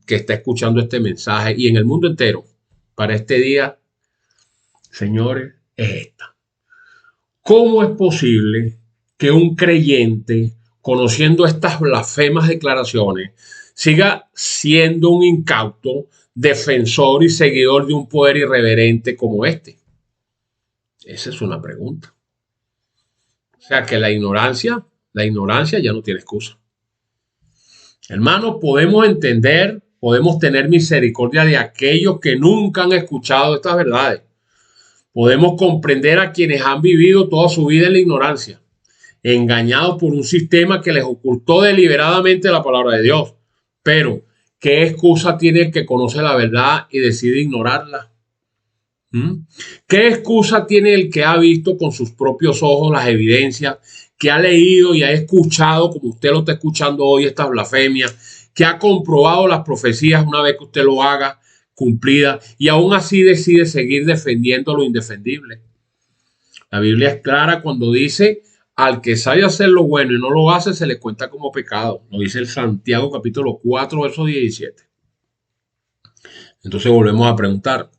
que está escuchando este mensaje y en el mundo entero para este día, señores, es esta. ¿Cómo es posible que un creyente, conociendo estas blasfemas declaraciones, siga siendo un incauto, defensor y seguidor de un poder irreverente como este? Esa es una pregunta. O sea que la ignorancia ya no tiene excusa. Hermanos, podemos entender, podemos tener misericordia de aquellos que nunca han escuchado estas verdades. Podemos comprender a quienes han vivido toda su vida en la ignorancia, engañados por un sistema que les ocultó deliberadamente la palabra de Dios. Pero, ¿qué excusa tiene el que conoce la verdad y decide ignorarla? ¿Qué excusa tiene el que ha visto con sus propios ojos las evidencias, que ha leído y ha escuchado, como usted lo está escuchando hoy, estas blasfemias, que ha comprobado las profecías una vez que usted lo haga cumplida y aún así decide seguir defendiendo lo indefendible? La Biblia es clara cuando dice: al que sabe hacer lo bueno y no lo hace, se le cuenta como pecado. Lo dice el Santiago capítulo 4, verso 17. Entonces volvemos a preguntar: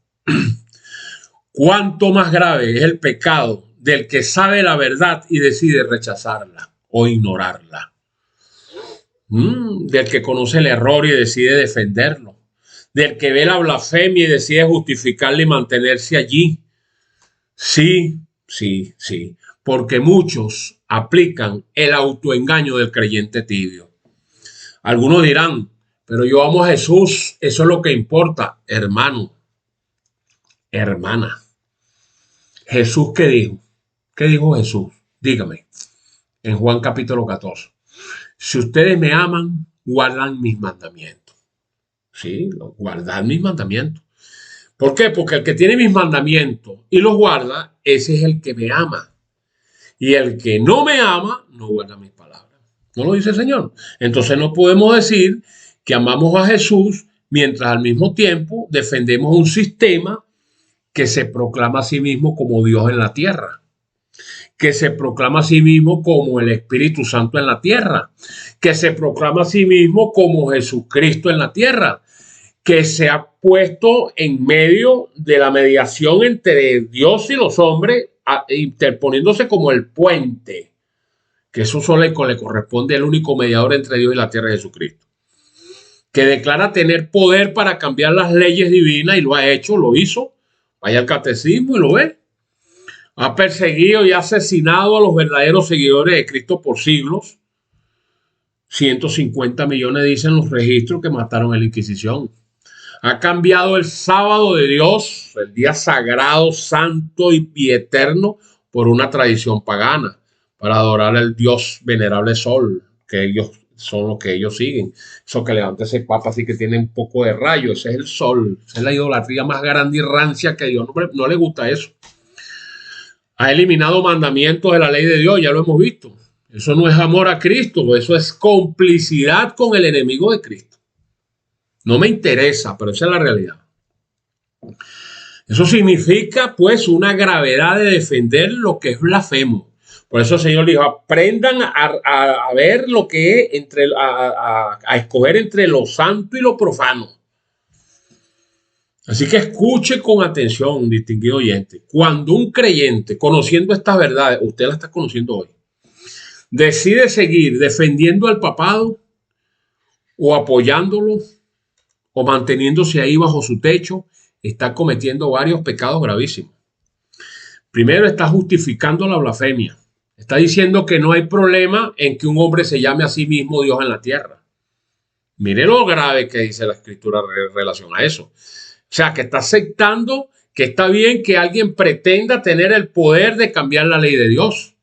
¿cuánto más grave es el pecado del que sabe la verdad y decide rechazarla o ignorarla? Del que conoce el error y decide defenderlo. Del que ve la blasfemia y decide justificarla y mantenerse allí. Sí, sí, sí. Porque muchos aplican el autoengaño del creyente tibio. Algunos dirán: pero yo amo a Jesús, eso es lo que importa. Hermano, hermana, ¿Jesús qué dijo? ¿Qué dijo Jesús? Dígame, en Juan capítulo 14. Si ustedes me aman, guardan mis mandamientos. Sí, guardan mis mandamientos. ¿Por qué? Porque el que tiene mis mandamientos y los guarda, ese es el que me ama. Y el que no me ama, no guarda mis palabras. ¿No lo dice el Señor? Entonces no podemos decir que amamos a Jesús mientras al mismo tiempo defendemos un sistema que se proclama a sí mismo como Dios en la tierra, que se proclama a sí mismo como el Espíritu Santo en la tierra, que se proclama a sí mismo como Jesucristo en la tierra, que se ha puesto en medio de la mediación entre Dios y los hombres, interponiéndose como el puente, que eso solo le corresponde al único mediador entre Dios y la tierra, Jesucristo, que declara tener poder para cambiar las leyes divinas y lo ha hecho, lo hizo. Vaya al catecismo y lo ve. Ha perseguido y ha asesinado a los verdaderos seguidores de Cristo por siglos. 150 millones dicen los registros que mataron en la Inquisición. Ha cambiado el sábado de Dios, el día sagrado, santo y eterno, por una tradición pagana para adorar al Dios venerable Sol, que ellos son los que ellos siguen. Eso que levanta ese papa así que tiene un poco de rayo, ese es el Sol. Esa es la idolatría más grande y rancia que a Dios no le gusta eso. Ha eliminado mandamientos de la ley de Dios, ya lo hemos visto. Eso no es amor a Cristo, eso es complicidad con el enemigo de Cristo. No me interesa, pero esa es la realidad. Eso significa, pues, una gravedad de defender lo que es blasfemo. Por eso el Señor dijo, aprendan a ver lo que es, a escoger entre lo santo y lo profano. Así que escuche con atención, distinguido oyente. Cuando un creyente, conociendo estas verdades, usted la está conociendo hoy, decide seguir defendiendo al papado o apoyándolo o manteniéndose ahí bajo su techo, está cometiendo varios pecados gravísimos. Primero, está justificando la blasfemia. Está diciendo que no hay problema en que un hombre se llame a sí mismo Dios en la tierra. Mire lo grave que dice la Escritura en relación a eso. O sea, que está aceptando que está bien que alguien pretenda tener el poder de cambiar la ley de Dios.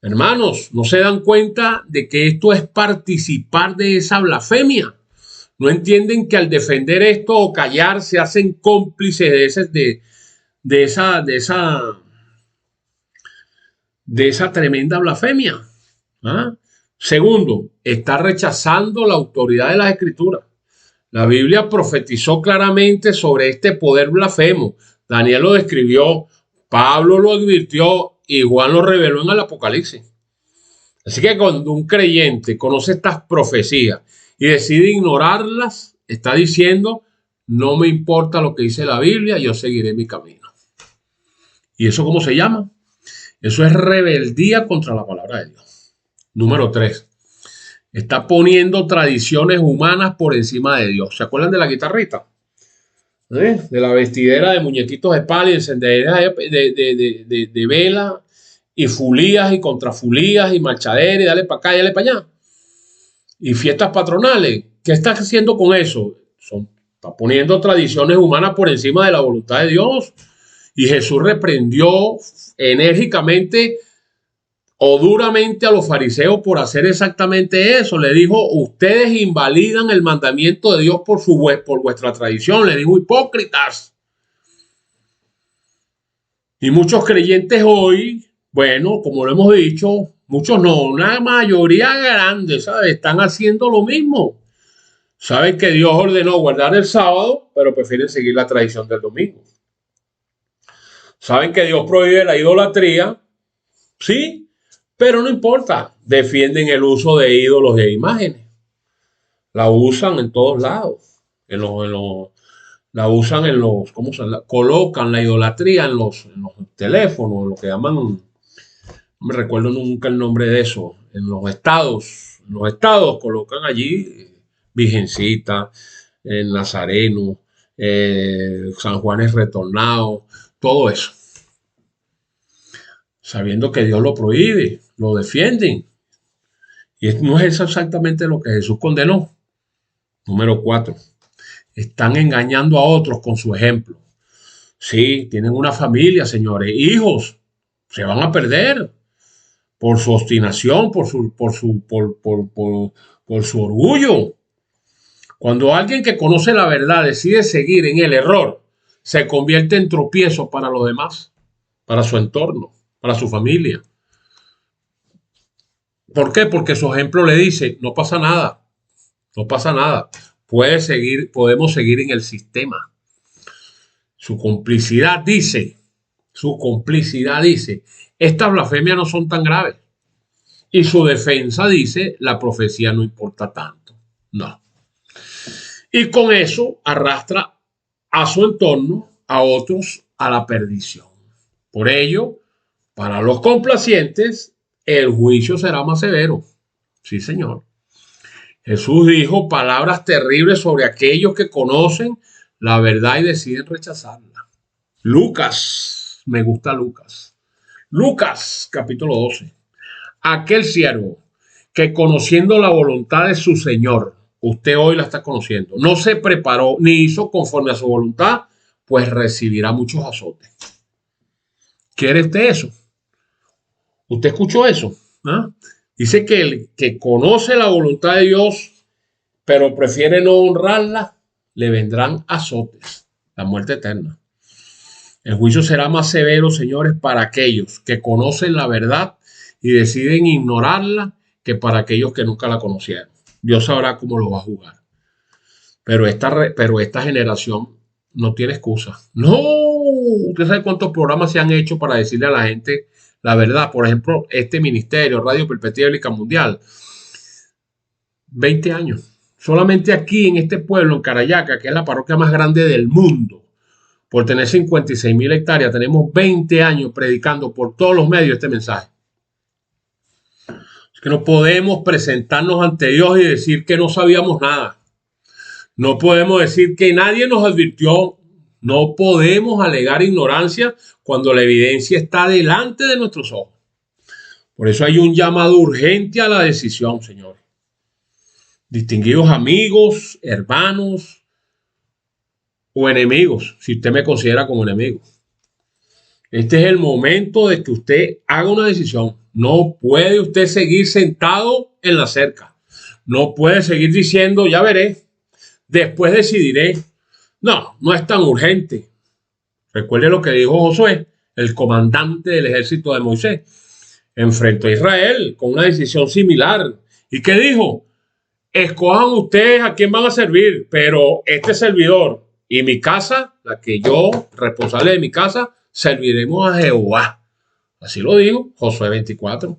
Hermanos, ¿no se dan cuenta de que esto es participar de esa blasfemia? ¿No entienden que al defender esto o callar se hacen cómplices de esa tremenda blasfemia? ¿Ah? Segundo, está rechazando la autoridad de las Escrituras. La Biblia profetizó claramente sobre este poder blasfemo. Daniel lo describió, Pablo lo advirtió y Juan lo reveló en el Apocalipsis. Así que cuando un creyente conoce estas profecías y decide ignorarlas, está diciendo, no me importa lo que dice la Biblia, yo seguiré mi camino. ¿Y eso cómo se llama? Eso es rebeldía contra la palabra de Dios. Número 3. Está poniendo tradiciones humanas por encima de Dios. ¿Se acuerdan de la guitarrita? De la vestidera de muñequitos de palo y encendedera de vela y fulías y contrafulías y marchaderas y dale para acá y dale para allá. Y fiestas patronales. ¿Qué está haciendo con eso? Está poniendo tradiciones humanas por encima de la voluntad de Dios. Y Jesús reprendió enérgicamente o duramente a los fariseos por hacer exactamente eso. Le dijo, ustedes invalidan el mandamiento de Dios por vuestra tradición. Le dijo, hipócritas. Y muchos creyentes hoy, bueno, como lo hemos dicho, muchos no, una mayoría grande, ¿sabes? Están haciendo lo mismo. Saben que Dios ordenó guardar el sábado, pero prefieren seguir la tradición del domingo. Saben que Dios prohíbe la idolatría, sí, pero no importa. Defienden el uso de ídolos y de imágenes. La usan en todos lados. La usan en los, ¿cómo se llama? Colocan la idolatría en los teléfonos, lo que llaman, no me recuerdo nunca el nombre de eso, en los estados colocan allí Virgencita, el Nazareno, San Juan es retornado, todo eso. Sabiendo que Dios lo prohíbe, lo defienden. Y no es eso exactamente lo que Jesús condenó. Número 4. Están engañando a otros con su ejemplo. Sí, tienen una familia, señores, hijos, se van a perder por su obstinación, por su orgullo. Cuando alguien que conoce la verdad decide seguir en el error, se convierte en tropiezo para los demás, para su entorno, para su familia. ¿Por qué? Porque su ejemplo le dice, no pasa nada, no pasa nada. Podemos seguir en el sistema. Su complicidad dice, estas blasfemias no son tan graves. Y su defensa dice, la profecía no importa tanto. No. Y con eso arrastra a su entorno, a otros, a la perdición. Por ello, para los complacientes, el juicio será más severo. Sí, Señor. Jesús dijo palabras terribles sobre aquellos que conocen la verdad y deciden rechazarla. Lucas Me gusta Lucas. Lucas, capítulo 12. Aquel siervo que conociendo la voluntad de su Señor, usted hoy la está conociendo, no se preparó ni hizo conforme a su voluntad, pues recibirá muchos azotes. ¿Quiere usted eso? ¿Usted escuchó eso? ¿Ah? Dice que el que conoce la voluntad de Dios, pero prefiere no honrarla, le vendrán azotes, la muerte eterna. El juicio será más severo, señores, para aquellos que conocen la verdad y deciden ignorarla que para aquellos que nunca la conocieron. Dios sabrá cómo lo va a juzgar. Pero esta generación no tiene excusa. No, usted sabe cuántos programas se han hecho para decirle a la gente la verdad. Por ejemplo, este ministerio, Radio Perspectiva Bíblica Mundial, 20 años. Solamente aquí en este pueblo, en Carayaca, que es la parroquia más grande del mundo, por tener 56,000 hectáreas, tenemos 20 años predicando por todos los medios este mensaje. Es que no podemos presentarnos ante Dios y decir que no sabíamos nada. No podemos decir que nadie nos advirtió. No podemos alegar ignorancia cuando la evidencia está delante de nuestros ojos. Por eso hay un llamado urgente a la decisión, señores. Distinguidos amigos, hermanos o enemigos, si usted me considera como enemigo. Este es el momento de que usted haga una decisión. No puede usted seguir sentado en la cerca. No puede seguir diciendo, ya veré, después decidiré. No, no es tan urgente. Recuerde lo que dijo Josué, el comandante del ejército de Moisés. Enfrentó a Israel con una decisión similar. ¿Y qué dijo? Escojan ustedes a quién van a servir, pero este servidor y mi casa, la que yo, responsable de mi casa, serviremos a Jehová. Así lo dijo Josué 24.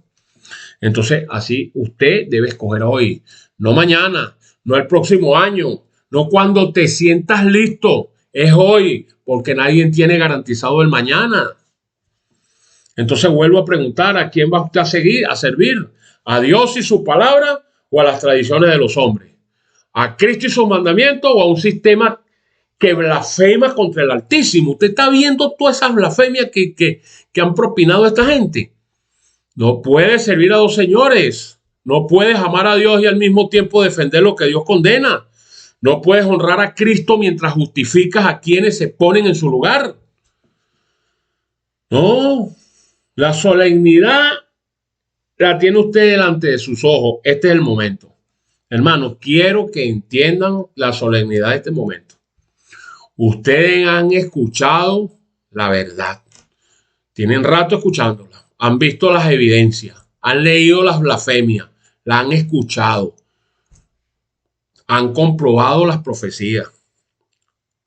Entonces, así usted debe escoger hoy, no mañana, no el próximo año, no cuando te sientas listo, es hoy, porque nadie tiene garantizado el mañana. Entonces vuelvo a preguntar, ¿a quién va usted a seguir, a servir? ¿A Dios y su palabra o a las tradiciones de los hombres? ¿A Cristo y sus mandamientos o a un sistema que blasfema contra el Altísimo? Usted está viendo todas esas blasfemias que han propinado a esta gente. No puedes servir a dos señores. No puedes amar a Dios y al mismo tiempo defender lo que Dios condena. No puedes honrar a Cristo mientras justificas a quienes se ponen en su lugar. No, la solemnidad la tiene usted delante de sus ojos. Este es el momento. Hermanos, quiero que entiendan la solemnidad de este momento. Ustedes han escuchado la verdad. Tienen rato escuchándola. Han visto las evidencias. Han leído las blasfemias. La han escuchado. Han comprobado las profecías.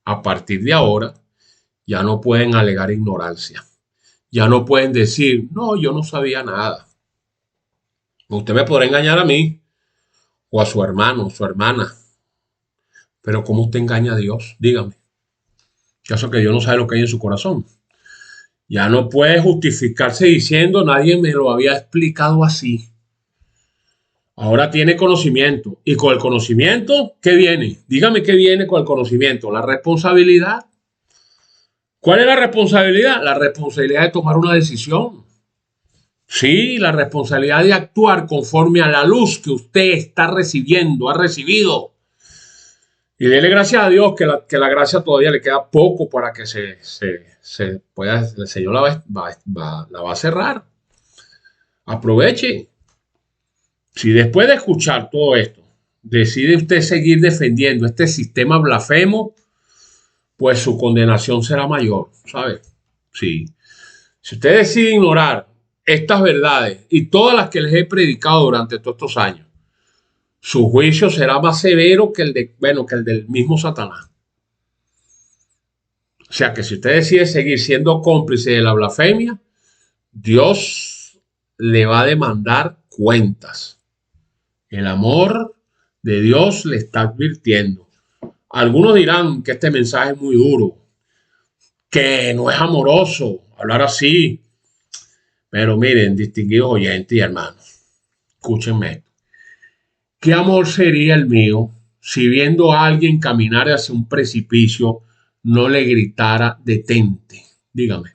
A partir de ahora, ya no pueden alegar ignorancia. Ya no pueden decir, no, yo no sabía nada. Usted me podrá engañar a mí o a su hermano, su hermana. Pero ¿cómo usted engaña a Dios? Dígame. ¿Acaso que Dios no sabe lo que hay en su corazón? Ya no puede justificarse diciendo, nadie me lo había explicado así. Ahora tiene conocimiento. Y con el conocimiento, ¿qué viene? Dígame qué viene con el conocimiento. La responsabilidad. ¿Cuál es la responsabilidad? La responsabilidad de tomar una decisión. Sí, la responsabilidad de actuar conforme a la luz que usted está recibiendo, ha recibido. Y dele gracias a Dios que la gracia todavía le queda poco para que se pueda, el Señor la va a cerrar. Aproveche. Si después de escuchar todo esto, decide usted seguir defendiendo este sistema blasfemo, pues su condenación será mayor, ¿sabe? Sí. Si usted decide ignorar estas verdades y todas las que les he predicado durante todos estos años, su juicio será más severo que el del mismo Satanás. O sea que si usted decide seguir siendo cómplice de la blasfemia, Dios le va a demandar cuentas. El amor de Dios le está advirtiendo. Algunos dirán que este mensaje es muy duro, que no es amoroso hablar así. Pero miren, distinguidos oyentes y hermanos, escúchenme esto. ¿Qué amor sería el mío si viendo a alguien caminar hacia un precipicio no le gritara detente? Dígame.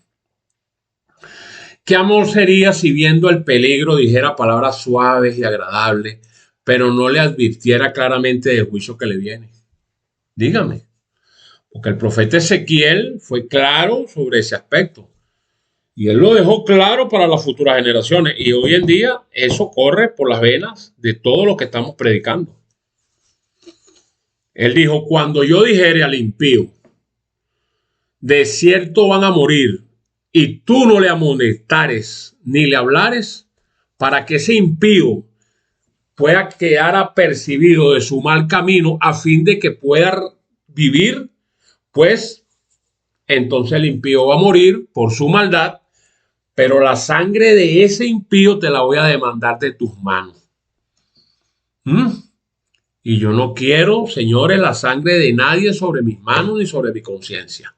¿Qué amor sería si viendo el peligro dijera palabras suaves y agradables, pero no le advirtiera claramente del juicio que le viene? Dígame, porque el profeta Ezequiel fue claro sobre ese aspecto y él lo dejó claro para las futuras generaciones, y hoy en día eso corre por las venas de todo lo que estamos predicando. Él dijo: cuando yo dijere al impío, de cierto van a morir, y tú no le amonestares ni le hablares, para que ese impío pueda quedar apercibido de su mal camino, a fin de que pueda vivir, pues entonces el impío va a morir por su maldad, pero la sangre de ese impío te la voy a demandar de tus manos. Y yo no quiero, señores, la sangre de nadie sobre mis manos ni sobre mi conciencia.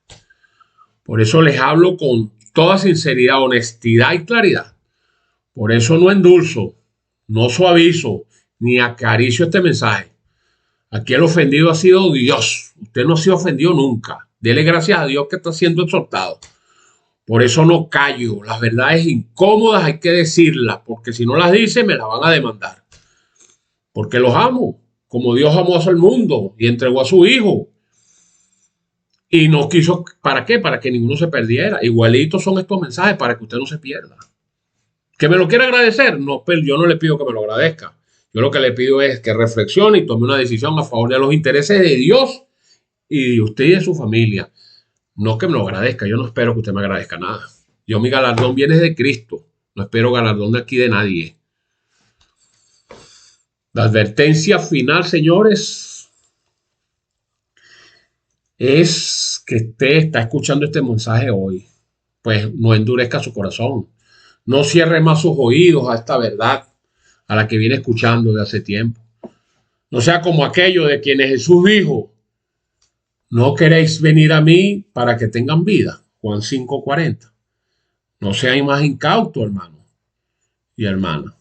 Por eso les hablo con toda sinceridad, honestidad y claridad. Por eso no endulzo, no suavizo, ni acaricio este mensaje. Aquí el ofendido ha sido Dios. Usted no ha sido ofendido nunca. Dele gracias a Dios que está siendo exhortado. Por eso no callo. Las verdades incómodas hay que decirlas, porque si no las dice me las van a demandar. Porque los amo, como Dios amó al mundo y entregó a su Hijo. Y no quiso, ¿para qué? Para que ninguno se perdiera. Igualitos son estos mensajes para que usted no se pierda. ¿Que me lo quiere agradecer? No, pero yo no le pido que me lo agradezca. Yo lo que le pido es que reflexione y tome una decisión a favor de los intereses de Dios y de usted y de su familia. No que me lo agradezca. Yo no espero que usted me agradezca nada. Mi galardón viene de Cristo. No espero galardón de aquí de nadie. La advertencia final, señores, es que usted está escuchando este mensaje hoy. Pues no endurezca su corazón. No cierre más sus oídos a esta verdad a la que viene escuchando de hace tiempo. No sea como aquello de quienes Jesús dijo: no queréis venir a mí para que tengan vida. Juan 5:40. No sean más incautos, hermano y hermana.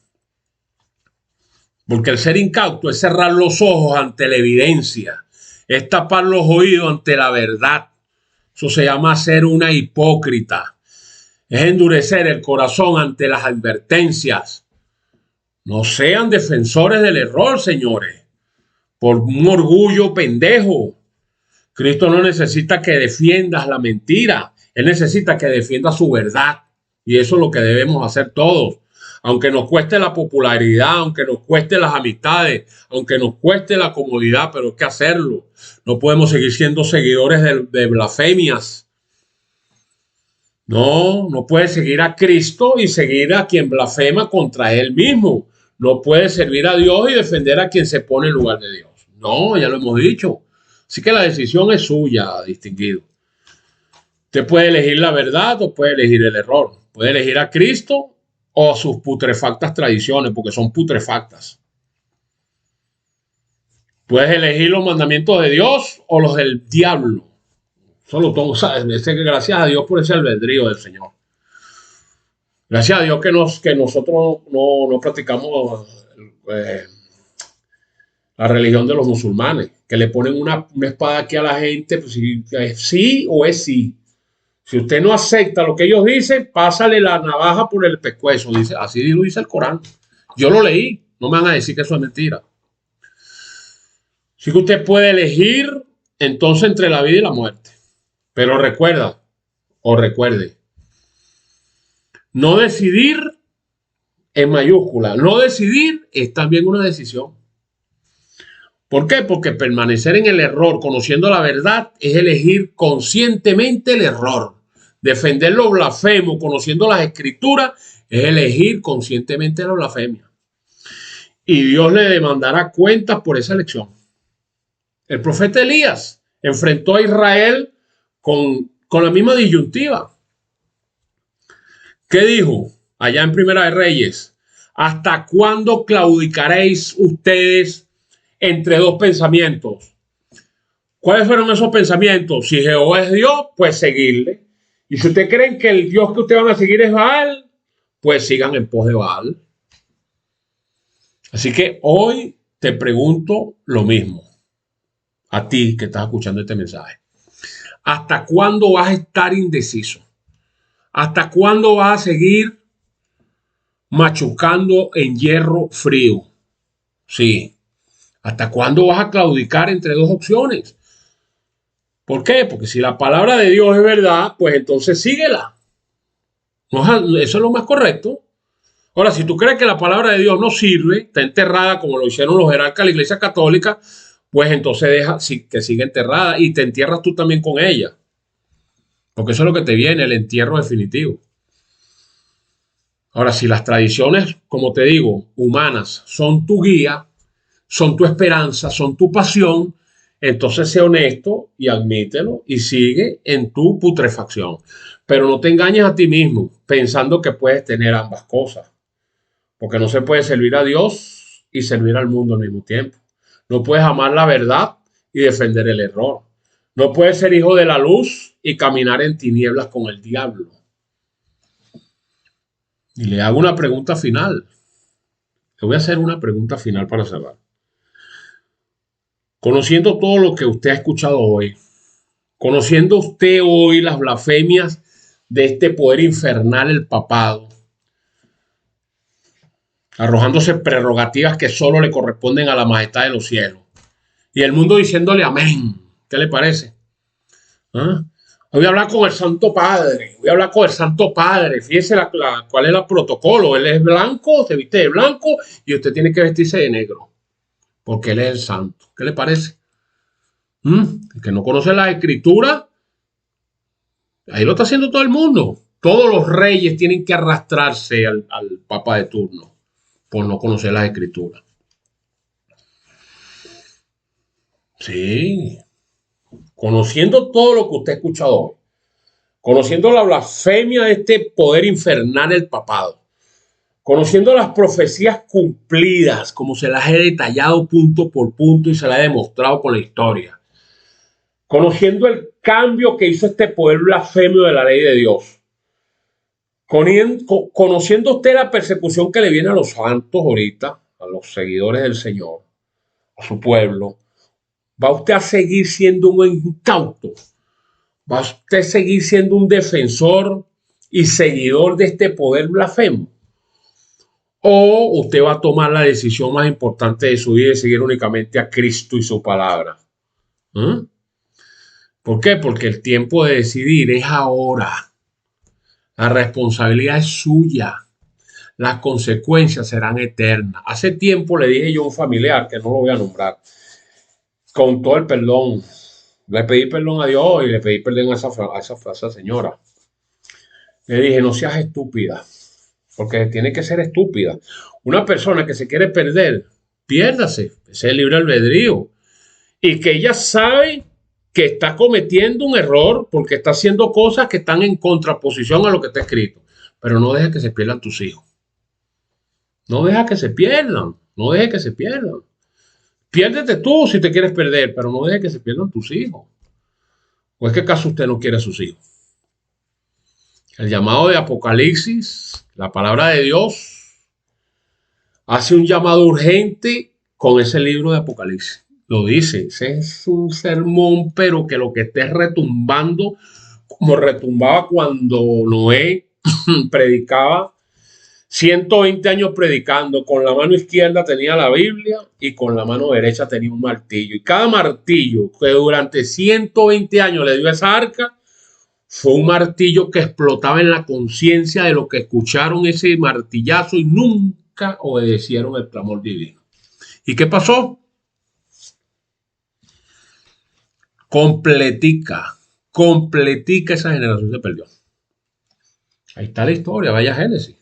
Porque el ser incauto es cerrar los ojos ante la evidencia, es tapar los oídos ante la verdad. Eso se llama ser una hipócrita. Es endurecer el corazón ante las advertencias. No sean defensores del error, señores, por un orgullo pendejo. Cristo no necesita que defiendas la mentira. Él necesita que defiendas su verdad. Y eso es lo que debemos hacer todos. Aunque nos cueste la popularidad, aunque nos cueste las amistades, aunque nos cueste la comodidad, pero hay que hacerlo. No podemos seguir siendo seguidores de blasfemias. No puede seguir a Cristo y seguir a quien blasfema contra él mismo. No puede servir a Dios y defender a quien se pone en lugar de Dios. No, ya lo hemos dicho. Así que la decisión es suya, distinguido. Usted puede elegir la verdad o puede elegir el error. Puede elegir a Cristo o sus putrefactas tradiciones, porque son putrefactas. Puedes elegir los mandamientos de Dios o los del diablo. Solo todo, gracias a Dios por ese albedrío del Señor. Gracias a Dios que nosotros no practicamos la religión de los musulmanes, que le ponen una espada aquí a la gente, pues si es sí o es sí. Si usted no acepta lo que ellos dicen, pásale la navaja por el pescuezo. Dice, así lo dice el Corán. Yo lo leí, no me van a decir que eso es mentira. Así que usted puede elegir entonces entre la vida y la muerte. Pero recuerde, no decidir en mayúscula, no decidir es también una decisión. ¿Por qué? Porque permanecer en el error, conociendo la verdad, es elegir conscientemente el error. Defender lo blasfemo, conociendo las escrituras, es elegir conscientemente la blasfemia. Y Dios le demandará cuentas por esa elección. El profeta Elías enfrentó a Israel con la misma disyuntiva. ¿Qué dijo allá en Primera de Reyes? ¿Hasta cuándo claudicaréis ustedes entre dos pensamientos? ¿Cuáles fueron esos pensamientos? Si Jehová es Dios, pues seguirle. Y si ustedes creen que el Dios que ustedes van a seguir es Baal, pues sigan en pos de Baal. Así que hoy te pregunto lo mismo a ti que estás escuchando este mensaje. ¿Hasta cuándo vas a estar indeciso? ¿Hasta cuándo vas a seguir machucando en hierro frío. Sí. ¿Hasta cuándo vas a claudicar entre dos opciones? ¿Por qué? Porque si la palabra de Dios es verdad, pues entonces síguela. Eso es lo más correcto. Ahora, si tú crees que la palabra de Dios no sirve, está enterrada como lo hicieron los jerarcas de la Iglesia Católica, pues entonces deja que siga enterrada y te entierras tú también con ella. Porque eso es lo que te viene, el entierro definitivo. Ahora, si las tradiciones, como te digo, humanas, son tu guía, son tu esperanza, son tu pasión, entonces sé honesto y admítelo y sigue en tu putrefacción. Pero no te engañes a ti mismo pensando que puedes tener ambas cosas. Porque no se puede servir a Dios y servir al mundo al mismo tiempo. No puedes amar la verdad y defender el error. No puedes ser hijo de la luz y caminar en tinieblas con el diablo. Y le hago una pregunta final. Le voy a hacer una pregunta final para cerrar. Conociendo todo lo que usted ha escuchado hoy, conociendo usted hoy las blasfemias de este poder infernal, el papado, arrojándose prerrogativas que solo le corresponden a la majestad de los cielos, y el mundo diciéndole amén. ¿Qué le parece? ¿Ah? Voy a hablar con el Santo Padre. Voy a hablar con el Santo Padre. Fíjese cuál es el protocolo. Él es blanco, se viste de blanco y usted tiene que vestirse de negro. Porque él es el santo. ¿Qué le parece? El que no conoce la escritura, ahí lo está haciendo todo el mundo. Todos los reyes tienen que arrastrarse al papa de turno por no conocer las escrituras. Sí. Conociendo todo lo que usted ha escuchado hoy, conociendo la blasfemia de este poder infernal, el papado, conociendo las profecías cumplidas, como se las he detallado punto por punto y se las he demostrado con la historia, conociendo el cambio que hizo este poder blasfemio de la ley de Dios, conociendo usted la persecución que le viene a los santos ahorita, a los seguidores del Señor, a su pueblo, va usted a seguir siendo un incauto. ¿Va usted a seguir siendo un defensor y seguidor de este poder blasfemo? ¿O usted va a tomar la decisión más importante de su vida y seguir únicamente a Cristo y su palabra? ¿Mm? ¿Por qué? Porque el tiempo de decidir es ahora. La responsabilidad es suya. Las consecuencias serán eternas. Hace tiempo le dije yo a un familiar, que no lo voy a nombrar, con todo el perdón, le pedí perdón a Dios y le pedí perdón a esa señora. Le dije, no seas estúpida, porque tiene que ser estúpida. Una persona que se quiere perder, piérdase, ese es el libre albedrío. Y que ella sabe que está cometiendo un error porque está haciendo cosas que están en contraposición a lo que está escrito. Pero no dejes que se pierdan tus hijos. No dejes que se pierdan. No dejes que se pierdan. Piérdete tú si te quieres perder, pero no dejes que se pierdan tus hijos. ¿O es que acaso usted no quiere a sus hijos? El llamado de Apocalipsis, la palabra de Dios, hace un llamado urgente con ese libro de Apocalipsis. Lo dice, ese es un sermón, pero que lo que esté retumbando, como retumbaba cuando Noé predicaba, 120 años predicando, con la mano izquierda tenía la Biblia y con la mano derecha tenía un martillo. Y cada martillo que durante 120 años le dio a esa arca, fue un martillo que explotaba en la conciencia de los que escucharon ese martillazo y nunca obedecieron el clamor divino. ¿Y qué pasó? Completica esa generación se perdió. Ahí está la historia, vaya Génesis.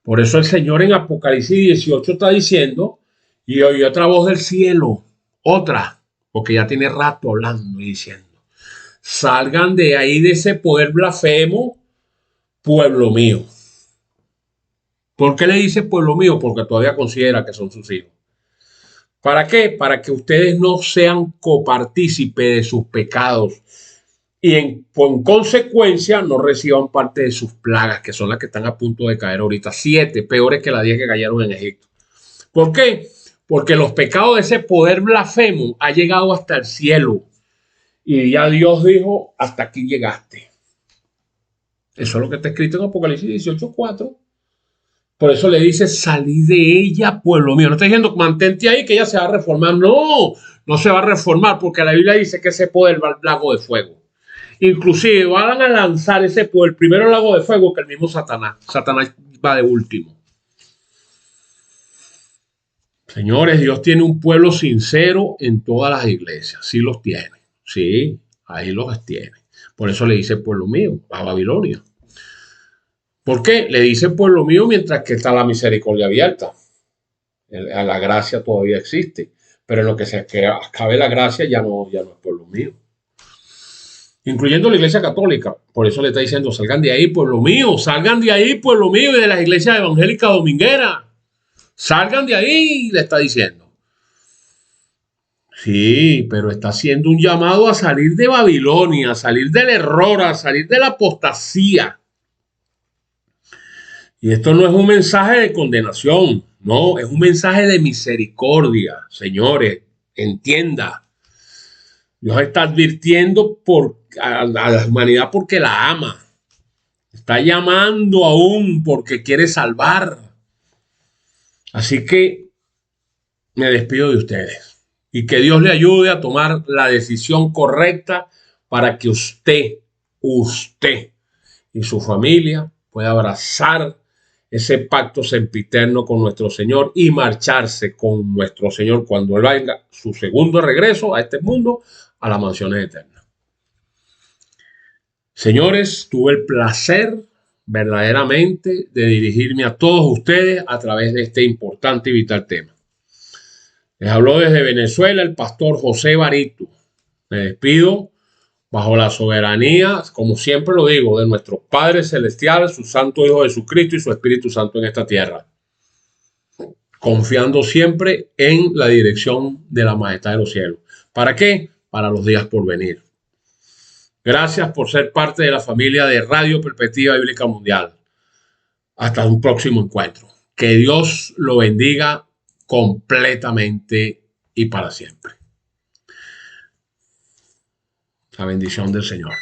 Por eso el Señor en Apocalipsis 18 está diciendo, y oí otra voz del cielo, otra, porque ya tiene rato hablando y diciendo, salgan de ahí de ese poder blasfemo, pueblo mío. ¿Por qué le dice pueblo mío? Porque todavía considera que son sus hijos. ¿Para qué? Para que ustedes no sean copartícipes de sus pecados y en consecuencia no reciban parte de sus plagas, que son las que están a punto de caer ahorita. 7, peores que las 10 que cayeron en Egipto. ¿Por qué? Porque los pecados de ese poder blasfemo ha llegado hasta el cielo. Y ya Dios dijo, hasta aquí llegaste. Eso es lo que está escrito en Apocalipsis 18:4. Por eso le dice, salí de ella, pueblo mío. No está diciendo, mantente ahí, que ella se va a reformar. No, no se va a reformar, porque la Biblia dice que ese pueblo va al lago de fuego. Inclusive van a lanzar ese pueblo, el primero lago de fuego, que el mismo Satanás. Satanás va de último. Señores, Dios tiene un pueblo sincero en todas las iglesias. Sí los tiene. Sí, ahí los tiene. Por eso le dice pueblo mío a Babilonia. ¿Por qué? Le dice pueblo mío mientras que está la misericordia abierta. La gracia todavía existe. Pero en lo que se acabe la gracia ya no es pueblo mío. Incluyendo la iglesia católica. Por eso le está diciendo, salgan de ahí, pueblo mío. Salgan de ahí, pueblo mío. Y de las iglesias evangélicas domingueras. Salgan de ahí, le está diciendo. Sí, pero está haciendo un llamado a salir de Babilonia, a salir del error, a salir de la apostasía. Y esto no es un mensaje de condenación, no, es un mensaje de misericordia. Señores, entienda. Dios está advirtiendo a la humanidad porque la ama. Está llamando aún porque quiere salvar. Así que me despido de ustedes. Y que Dios le ayude a tomar la decisión correcta para que usted y su familia pueda abrazar ese pacto sempiterno con nuestro Señor y marcharse con nuestro Señor cuando Él venga su segundo regreso a este mundo, a las mansiones eternas. Señores, tuve el placer verdaderamente de dirigirme a todos ustedes a través de este importante y vital tema. Les habló desde Venezuela el pastor José Barito. Me despido bajo la soberanía, como siempre lo digo, de nuestro Padre Celestial, su Santo Hijo Jesucristo y su Espíritu Santo en esta tierra. Confiando siempre en la dirección de la majestad de los cielos. ¿Para qué? Para los días por venir. Gracias por ser parte de la familia de Radio Perspectiva Bíblica Mundial. Hasta un próximo encuentro. Que Dios lo bendiga completamente y para siempre. La bendición del Señor.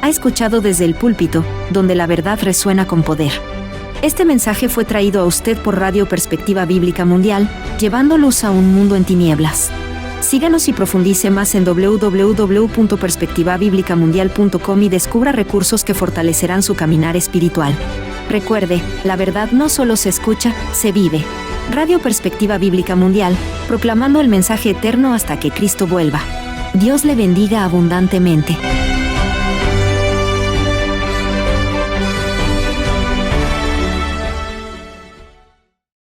Ha escuchado Desde el Púlpito, donde la verdad resuena con poder. Este mensaje fue traído a usted por Radio Perspectiva Bíblica Mundial, llevando luz a un mundo en tinieblas. Síganos y profundice más en www.perspectivabiblicamundial.com y descubra recursos que fortalecerán su caminar espiritual. Recuerde, la verdad no solo se escucha, se vive. Radio Perspectiva Bíblica Mundial, proclamando el mensaje eterno hasta que Cristo vuelva. Dios le bendiga abundantemente.